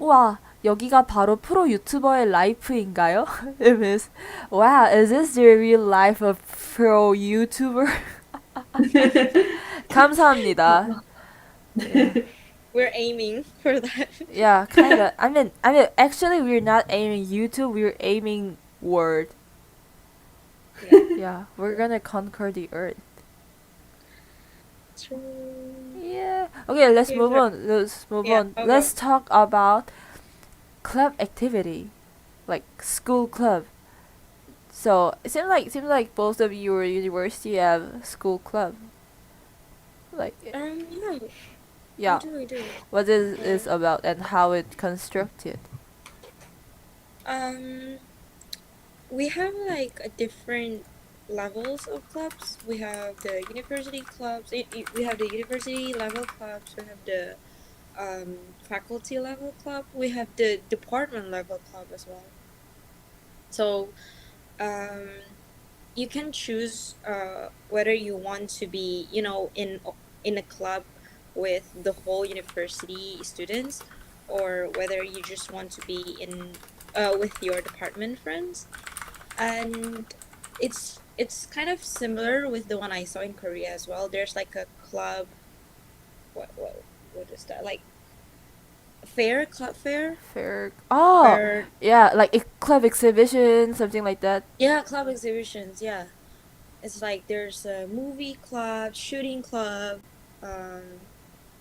우와, 여기가 바로 프로 유튜버의 라이프인가요? It is. Wow, is this the real life of pro YouTuber? 감사합니다. Yeah. We're aiming for that. Yeah, kinda. I mean, actually, we're not aiming YouTube. We're aiming world. Yeah. Yeah, we're gonna conquer the earth. True. Yeah. Okay, let's Okay, move so on. Let's move yeah, on. how about Let's talk about club activity, like school club. So it seems like both of your university have school club. Like, yeah, we yeah, do, we do. what is Um, is about and how it constructed. um, we have like a different levels of clubs. We have the university clubs. We have the university level clubs. We have the faculty level club. We have the department level club as well. So um, you can choose whether you want to be, in a club with the whole university students, or whether you just want to be in with your department friends. And it's kind of similar with the one I saw in Korea as well. There's like a club. What is that, like, fair, club fair, Fair. Oh, where, yeah, like club exhibition, something like that. yeah, club exhibitions, yeah. It's like there's a movie club, shooting club,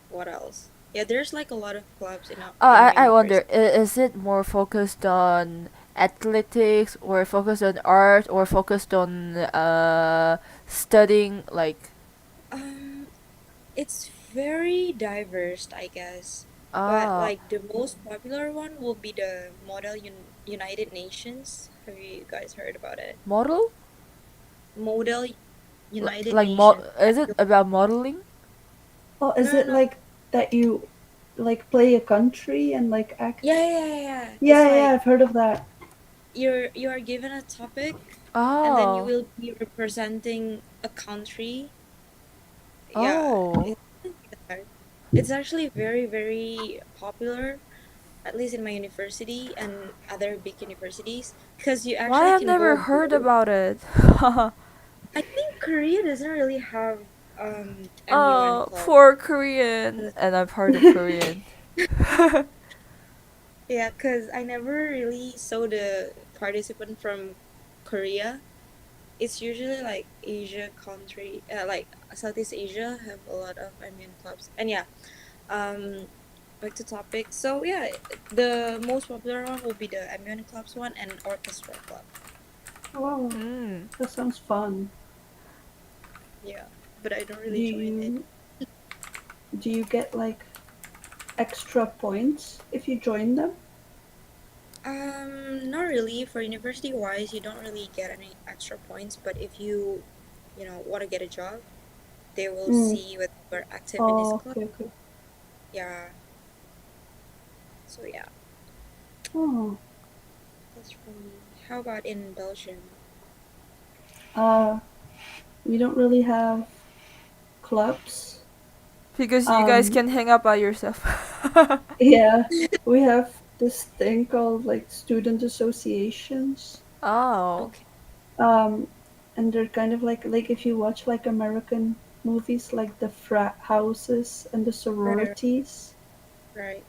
what else? Yeah, there's like a lot of clubs Oh, in I our I wonder, university. is it more focused on athletics or focused on art or focused on studying like Um, it's very diverse, I guess. But ah like the most popular one will be the United Nations. Have you guys heard about it? model? Model United Like Nations. is it about modeling? Oh, is No, it no. like that you like play a country and like act? Yeah, yeah, yeah, yeah. It's Yeah, yeah, like I've heard of that. you are given a topic, and then you Oh. will be representing a country. Yeah, Oh. it's like that. It's actually very, very popular, at least in my university and other big universities, because you Why actually I've can go never heard abroad. about it? I think Korea doesn't really have MUN club. Poor Korean, and I'm part of Korean. Yeah, because I never really saw the participant from Korea. It's usually like Asia country, like Southeast Asia have a lot of MUN clubs. And yeah, um, back to topic. So yeah, the most popular one will be the MUN clubs one and orchestra club. Wow, Mm. that sounds fun. Yeah, but I don't Do really join it. you do you get like extra points if you join them? Not really. For university wise, you don't really get any extra points, but if you, want to get a job, they will Mm. see whether you're active in this Oh, club. okay, okay. Yeah. So yeah, Oh, that's from me. How about in Belgium? uh, we don't really have clubs. Because you guys Um, can hang out by yourself. yeah, we have this thing called like student associations. Oh. Okay. Um, and they're kind of like if you watch like American movies, like the frat houses and the Right. sororities. Right.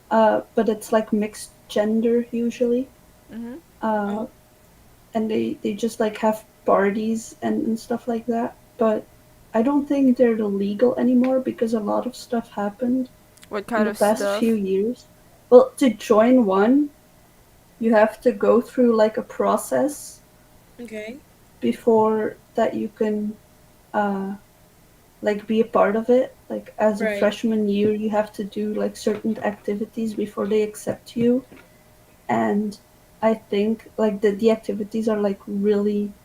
But it's like mixed gender usually. Mhm. Uh, Oh, and they just like have parties and stuff like that. But I don't think they're legal anymore because a lot of stuff happened What in kind the of past few stuff? years. Well, to join one, you have to go through like a process okay. before that you can uh, like be a part of it. Like as a Right. freshman year, you have to do like certain activities before they accept you. And I think like the activities are like really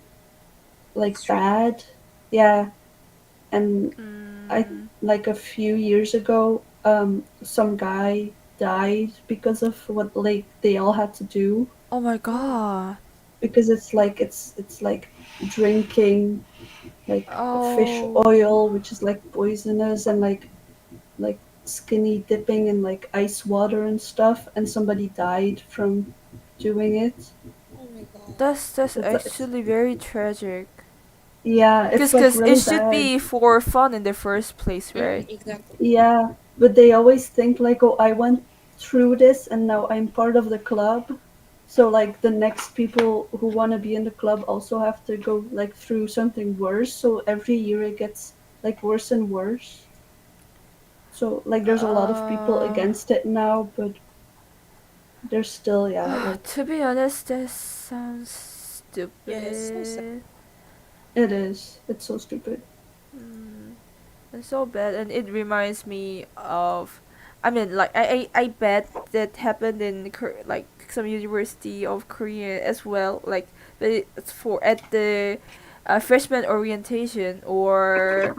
like Strict. bad. Yeah, and I Mm. like a few years ago, some guy died because of what like they all had to do Oh my Oh. god. because it's like drinking like fish Oh. oil, which is like poisonous, and like skinny dipping in like ice water and stuff, and somebody died from doing it. Oh my god. That's It's actually very tragic. yeah, it's like Cause it really should bad. be for fun in the first place, right? Exactly. Yeah, but they always think like, oh, I went through this and now I'm part of the club. So like the next people who want to be in the club also have to go like through something worse. So every year it gets like worse and worse. So like there's a lot of people Uh, against it now, but there's still yeah, like to be honest, that sounds Yeah, it's so sad. stupid. it is. It's so stupid. Mm, it's so bad, and it reminds me of. I mean, like I bet that happened in like some university of Korea as well. Like, but it's for at the freshman orientation, or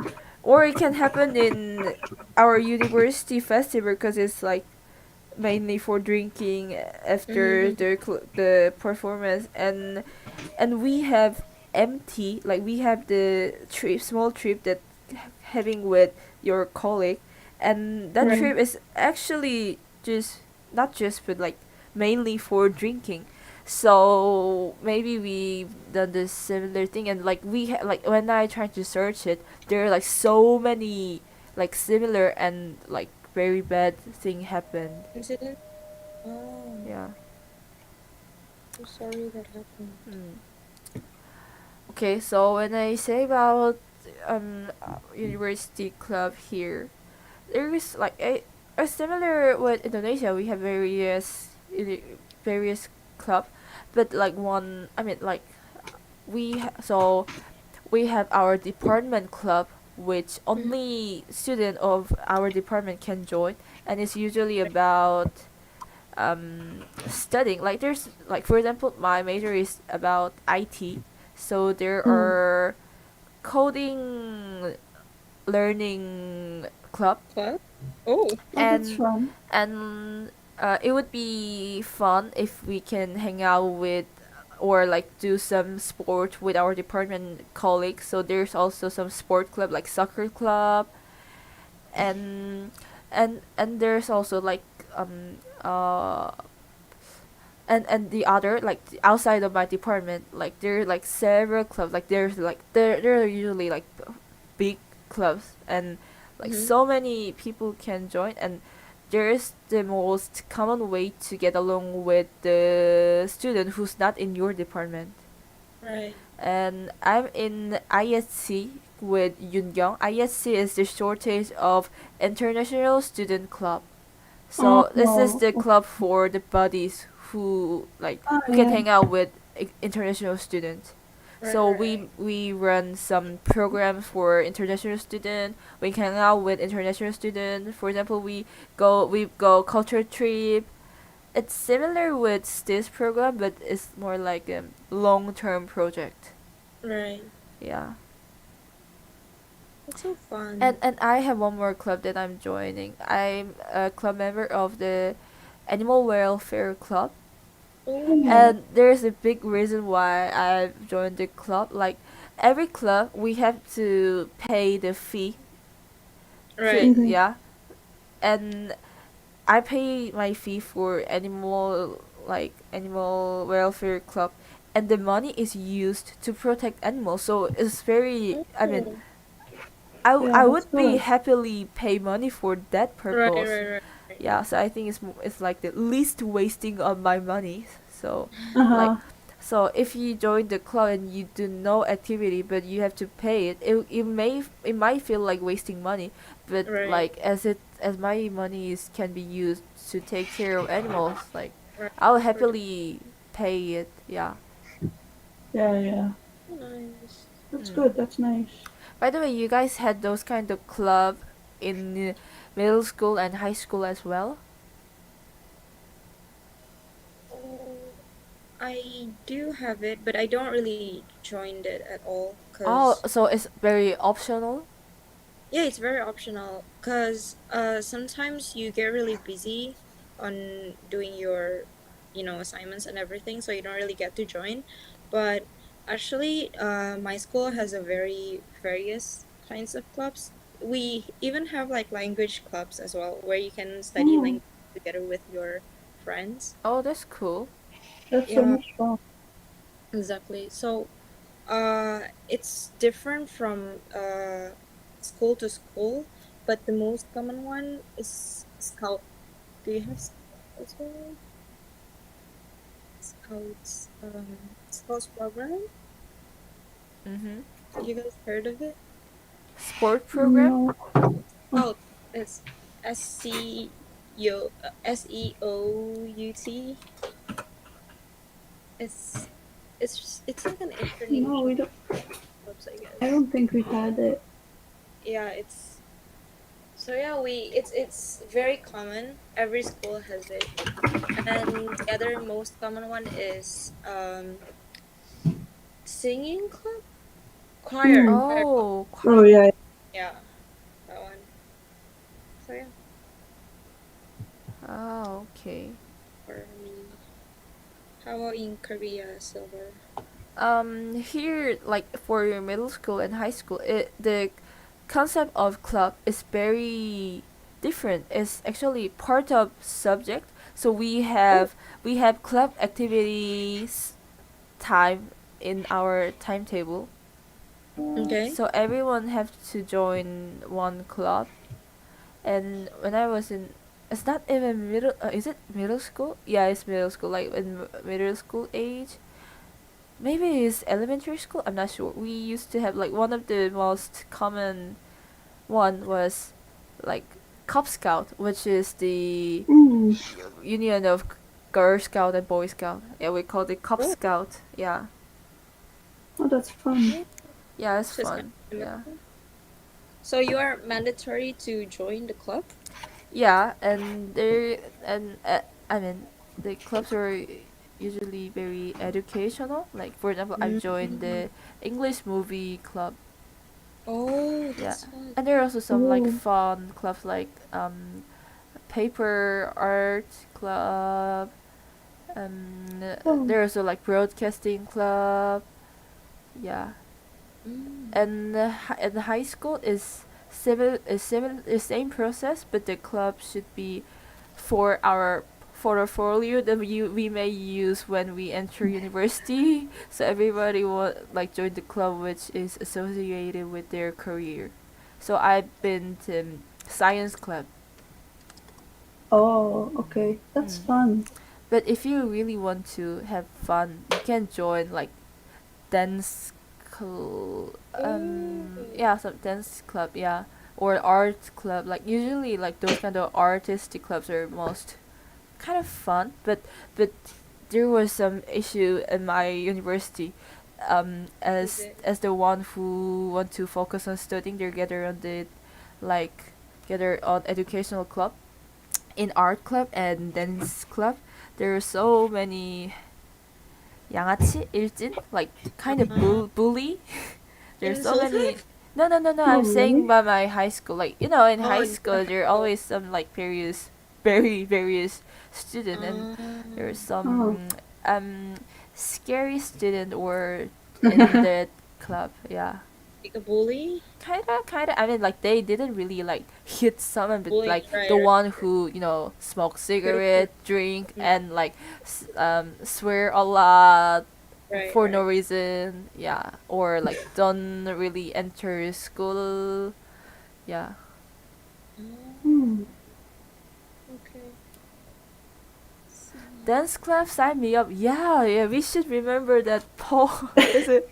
it can happen in our university festival because it's like mainly for drinking after Mm-hmm. the performance, and we have empty, like we have the trip, small trip that having with your colleague, and that Right. Mm. trip is actually just not just but like mainly for drinking. So maybe we done this similar thing, and like like when I tried to search it, there are like so many like similar and like very bad thing happened. Incident? Oh, Yeah. so sorry that happened. Mm. Okay, so when I say about university club here, there is like a similar with Indonesia. We have various club, but like one. I mean, like so we have our department club, which Mm-hmm. only student of our department can join, and it's usually about studying. Like there's like for example, my major is about IT, so there Mm. are coding learning club, Club? Oh. Oh, that's and fun. it would be fun if we can hang out with or like do some sport with our department colleagues. So there's also some sport club like soccer club, and and there's also like um uh and the other like outside of my department, like there are like several clubs, like there's like there are usually like big clubs, and like Mm-hmm. so many people can join, and there's the most common way to get along with the student who's not in your department. Right. And I'm in ISC with Yoon. ISC is the shortage of International Student Club. So this is Oh, the club for the buddies who like ah, who can yeah. hang out with international students. Right, So right, right. we run some programs for international student. We can hang out with international student. For example, we go culture trip. It's similar with this program, but it's more like a long term project. Right. Yeah. That's so fun. And I have one more club that I'm joining. I'm a club member of the Animal Welfare Club. Oh. Mm. And there's a big reason why I've joined the club. Like every club, we have to pay the fee. To Right. Mhm. yeah, and I pay my fee for animal welfare club, and the money is used to protect animals. So it's very. I mean, Oh. Yeah, I that's would be good. happily pay money for that Right, purpose. right, right, right. Yeah, so I think it's like the least wasting of my money. So, Uh like, huh. so if you join the club and you do no activity but you have to pay it, it might feel like wasting money, but Right, like as my money is can be used to take care of animals, like right, I'll right. happily pay it. Yeah. Yeah, yeah. Nice. That's Mm. good. That's nice. By the way, you guys had those kind of club in middle school and high school as well? Oh, I do have it, but I don't really join it at all. Oh, Cause so it's very optional? yeah, it's very optional. Cause sometimes you get really busy on doing your, assignments and everything, so you don't really get to join. But actually, my school has a very various kinds of clubs. we even have like language clubs as well, where you can study Oh, language together with your friends. Oh, that's cool. that's so Yeah, much fun. exactly. So, it's different from school to school, but the most common one is scout. Do you have scout as well? Scouts program. Mm-hmm. You guys heard of it? Sport program? No. Scout. It's SEOUT. It's it's like an No, international we don't. clubs, I I guess. don't think we've had it. Yeah, it's so yeah, we it's very common. Every school has it. And the other most common one is singing club? Hmm. Choir club. Oh, Oh choir. yeah. Yeah, that one. So yeah, Oh, okay. for me. How about in Korea, Silver? Here, like for your middle school and high school, the concept of club is very different. It's actually part of subject. So Oh, we have club activities time in our timetable. okay. So everyone have to join one club. And when I was in, it's not even middle. Is it middle school? Yeah, it's middle school. Like in middle school age, maybe it's elementary school. I'm not sure. We used to have like one of the most common one was like Cub Scout, which is the Hmm. union of Girl Scout and Boy Scout. Yeah, we called it Cub Oh, Scout. Yeah, Oh, that's fun. oh, yeah, it's so it's kind fun. of Yeah, similar. So you are mandatory to join the club? yeah, and I mean, the clubs are usually very educational. Like for example, I've joined Mm. the English movie club. Oh, Yeah, that's fun. and there are also some like Oh. fun clubs like paper art club. Oh. There's also like broadcasting club. Yeah, Mm. and at the high school is the same process, but the club should be for our portfolio that we may use when we enter university. So everybody will like join the club which is associated with their career. So I've been to science club. Oh. Okay. That's Mm. fun. But if you really want to have fun, you can join like dance Oh. yeah, some dance club, yeah, or art club. Like usually like those kind of artistic clubs are most kind of fun, but there was some issue in my university. Is it? As the one who want to focus on studying, they like gather on educational club, in art club and dance club. There are so many 양아치 일진, like kind of Uh, bully. There's so insulted? many. No, no, no, no. Oh I'm saying really? by my high school. Like in Oh, high in your school, high there are school. always some like various student, and there's Um, Oh. some um scary student or in the club. Yeah, like a bully? kinda. I mean, like they didn't really like hit someone, but Bullying, like right, the right, one who smoke right. cigarette, drink, Mm, and like swear a lot right, for no right. reason. Yeah, or like don't really enter school. Yeah, Oh, Hmm. okay. See. dance club, sign me up. Yeah, yeah. We should remember that Paul is it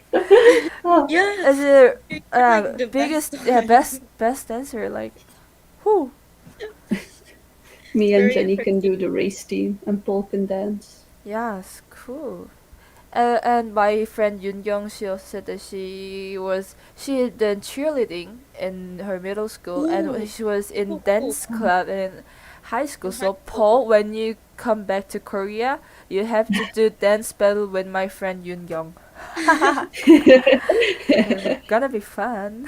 Oh. is Yes, it you're like the best biggest, yeah, one. best dancer, like who. Me It's and very Jenny can entertaining. do the race team, and Paul can dance. Yes, cool. And my friend Yoon Young, she also said that she had done cheerleading in her middle school, and Ooh, she was in oh, cool. dance club in high school. In high So school. Paul, when you come back to Korea, you have to do dance battle with my friend Yoon Young. Gonna be fun.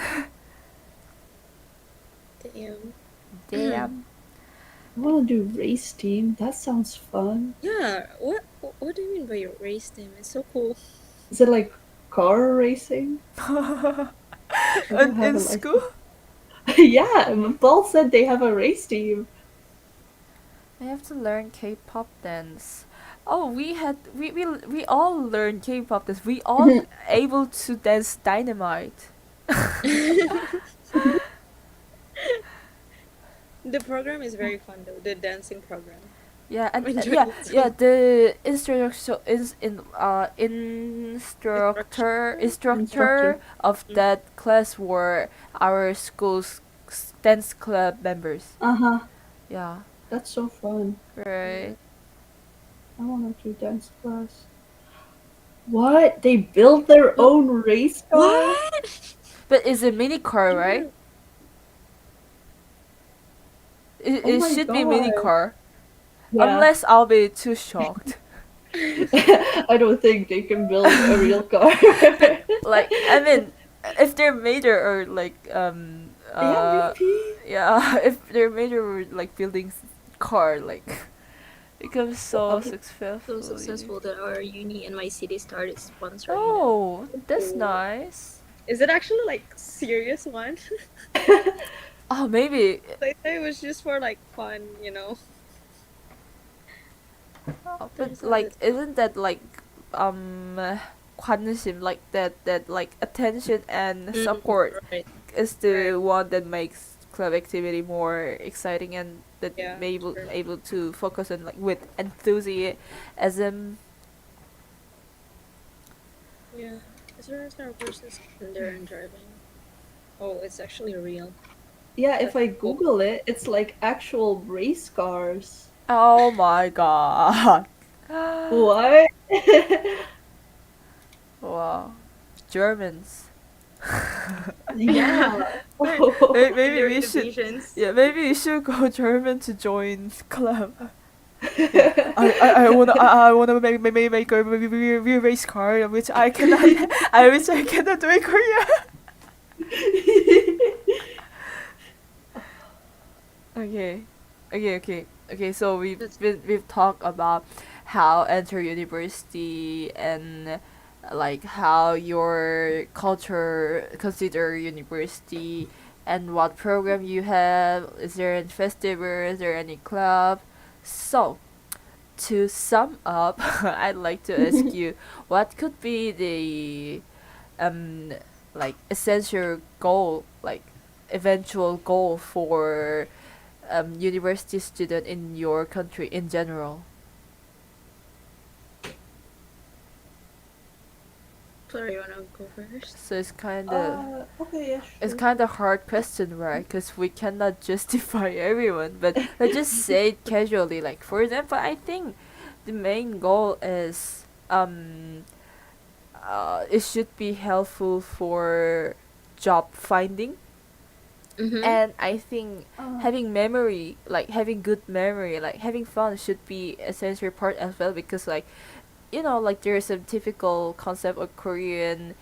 Damn. Damn. I want to do race team. That sounds fun. Yeah, what do you mean by your race name? It's so cool. Is it like car racing? I don't have In a license. school? Yeah, Paul said they have a race team. I have to learn K-pop dance. Oh, we all learned K-pop dance. We all able to dance Dynamite. The program is very fun though. The dancing program. Yeah, I'm and enjoying yeah, it so yeah. much. The Instructor. Instructor. instructor of Mm. that class were our school's dance club members. Uh huh. Yeah, That's so fun. right. Yeah. I want to do dance class. What? They built their What? own race car? What? But it's a mini car, right? Yeah. Oh It my should be mini god. car, Yeah. unless I'll be too shocked. I don't think they can build a real car. Like I mean, if their major or like Yeah, maybe. yeah, if their major were like building car, like becomes so Wow. So successful. successful that our uni and my city started sponsoring them. Oh, that's Oh. nice. Is it actually like serious one? Oh, maybe. They say it was just for like fun, you know. Oh, but Turns out like, it's not. isn't that like 관심, like that like attention and support Right, is right. the one that makes club activity more exciting and that Yeah, may sure. able to focus on like with enthusiasm. Yeah. Is there a car versus under and driving? Oh, it's actually real. Yeah, if That's I cool. Google it, it's like actual race cars. Oh my god. What? Wow. Germans. Yeah. They're Maybe during we the should, vacations. yeah, maybe we should go German to join club. Yeah, I wanna make a race car, which I cannot, I which I cannot do in Korea. Okay, okay. So That's we've talked about how enter university and like how your culture consider university and what program you have. Is there any festival? Is there any club? So to sum up, I'd like to ask you what could be the um like essential goal, like eventual goal for university student in your country in general. Claire, you wanna go first? So Okay, yeah, it's sure. kind of hard question, right? Because we cannot justify everyone, but let's just say it casually. Like for example, I think the main goal is it should be helpful for job finding, Mm-hmm. and I think Uh, having memory, like having good memory, like having fun should be essential part as well, because like like there's a typical concept of Korean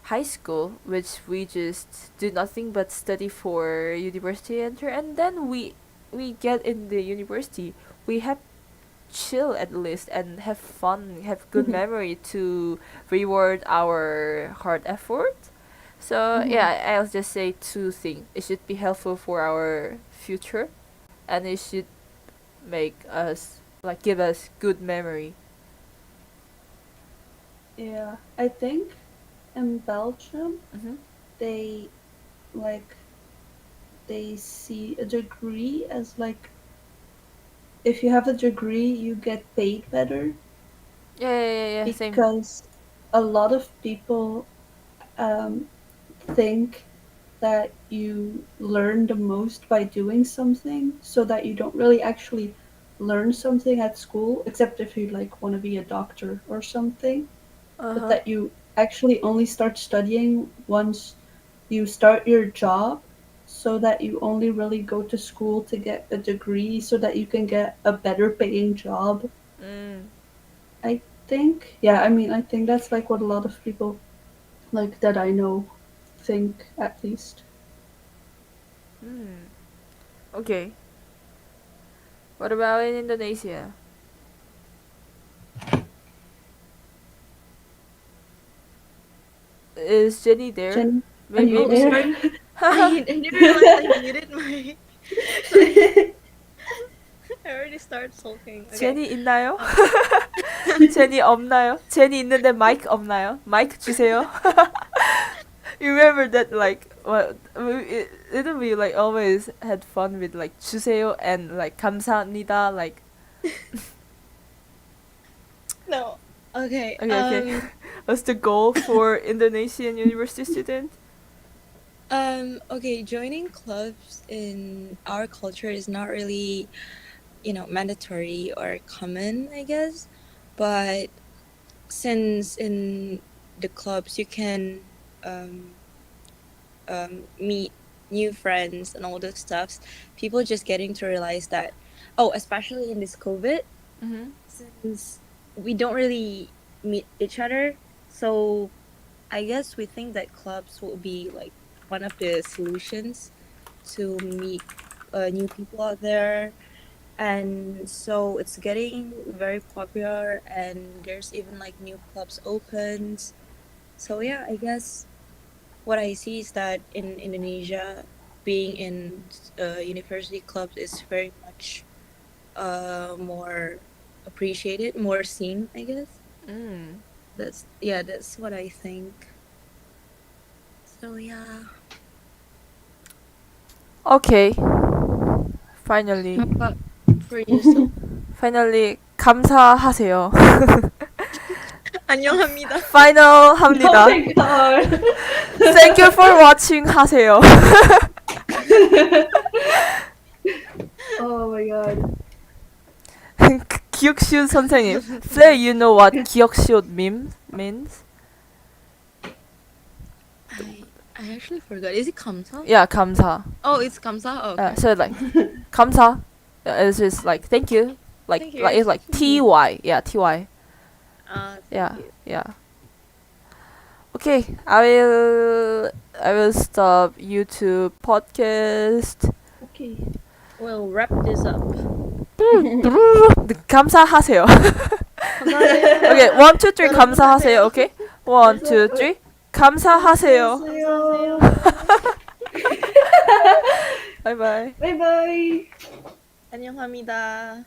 high school, which we just do nothing but study for university enter, and then we get in the university, we have chill at least and have fun, have good mhm, memory to reward our hard effort. So mhm. yeah, I'll just say two things. It should be helpful for our future, and it should make us like give us good memory. Yeah, I think in Belgium Mm-hmm. they like they see a degree as like if you have a degree you get paid better Yeah. Same. because a lot of people um, think that you learn the most by doing something so that you don't really actually learn something at school except if you like want to be a doctor or something, Uh but huh. that you actually only start studying once you start your job, so that you only really go to school to get a degree so that you can get a better paying job. Mm. I think, yeah, I mean, I think that's like what a lot of people like that I know think, at least. Mm. Okay. What about in Indonesia? Is Jenny there? Jen, are Maybe you Oh, maybe there? sorry. I didn't realize I muted my. So I already started sulking. Okay. 제니 있나요? Um, 제니 없나요? 제니 있는데 마이크 없나요? 마이크 주세요. You remember that like what didn't we like always had fun with like 주세요 and like 감사합니다 like no. Okay. okay okay what's the goal for Indonesian university student? Okay, joining clubs in our culture is not really, mandatory or common, I guess. But since in the clubs you can um, meet new friends and all those stuffs, people just getting to realize that, oh, especially in this COVID, Mm-hmm. since we don't really meet each other, so I guess we think that clubs will be like one of the solutions to meet new people out there. And so it's getting very popular, and there's even like new clubs opens. So yeah, I guess what I see is that in Indonesia, being in university clubs is very much more appreciated, more seen, I guess. Mm. That's what I think. So yeah. Okay. Finally. How about for you, so? Finally 감사하세요. 안녕합니다. Final Oh 합니다. my god. Thank you for watching 하세요. Oh my god. 기억시옷 선생님. Flare, you know what 기억시옷 meme means? I actually forgot. Is it 감사? Yeah, 감사. Oh, it's 감사. Oh, okay. So like 감사 is just like thank you. Like Thank you. like it's like ty. Yeah, ty. Thank Yeah, you. yeah. Okay, I will stop YouTube podcast. Okay. We'll wrap this up. 감사하세요. Okay, 1, 2, 3 감사하세요. Okay, 1, 2, 3 감사하세요. Bye bye. Bye bye. 안녕합니다.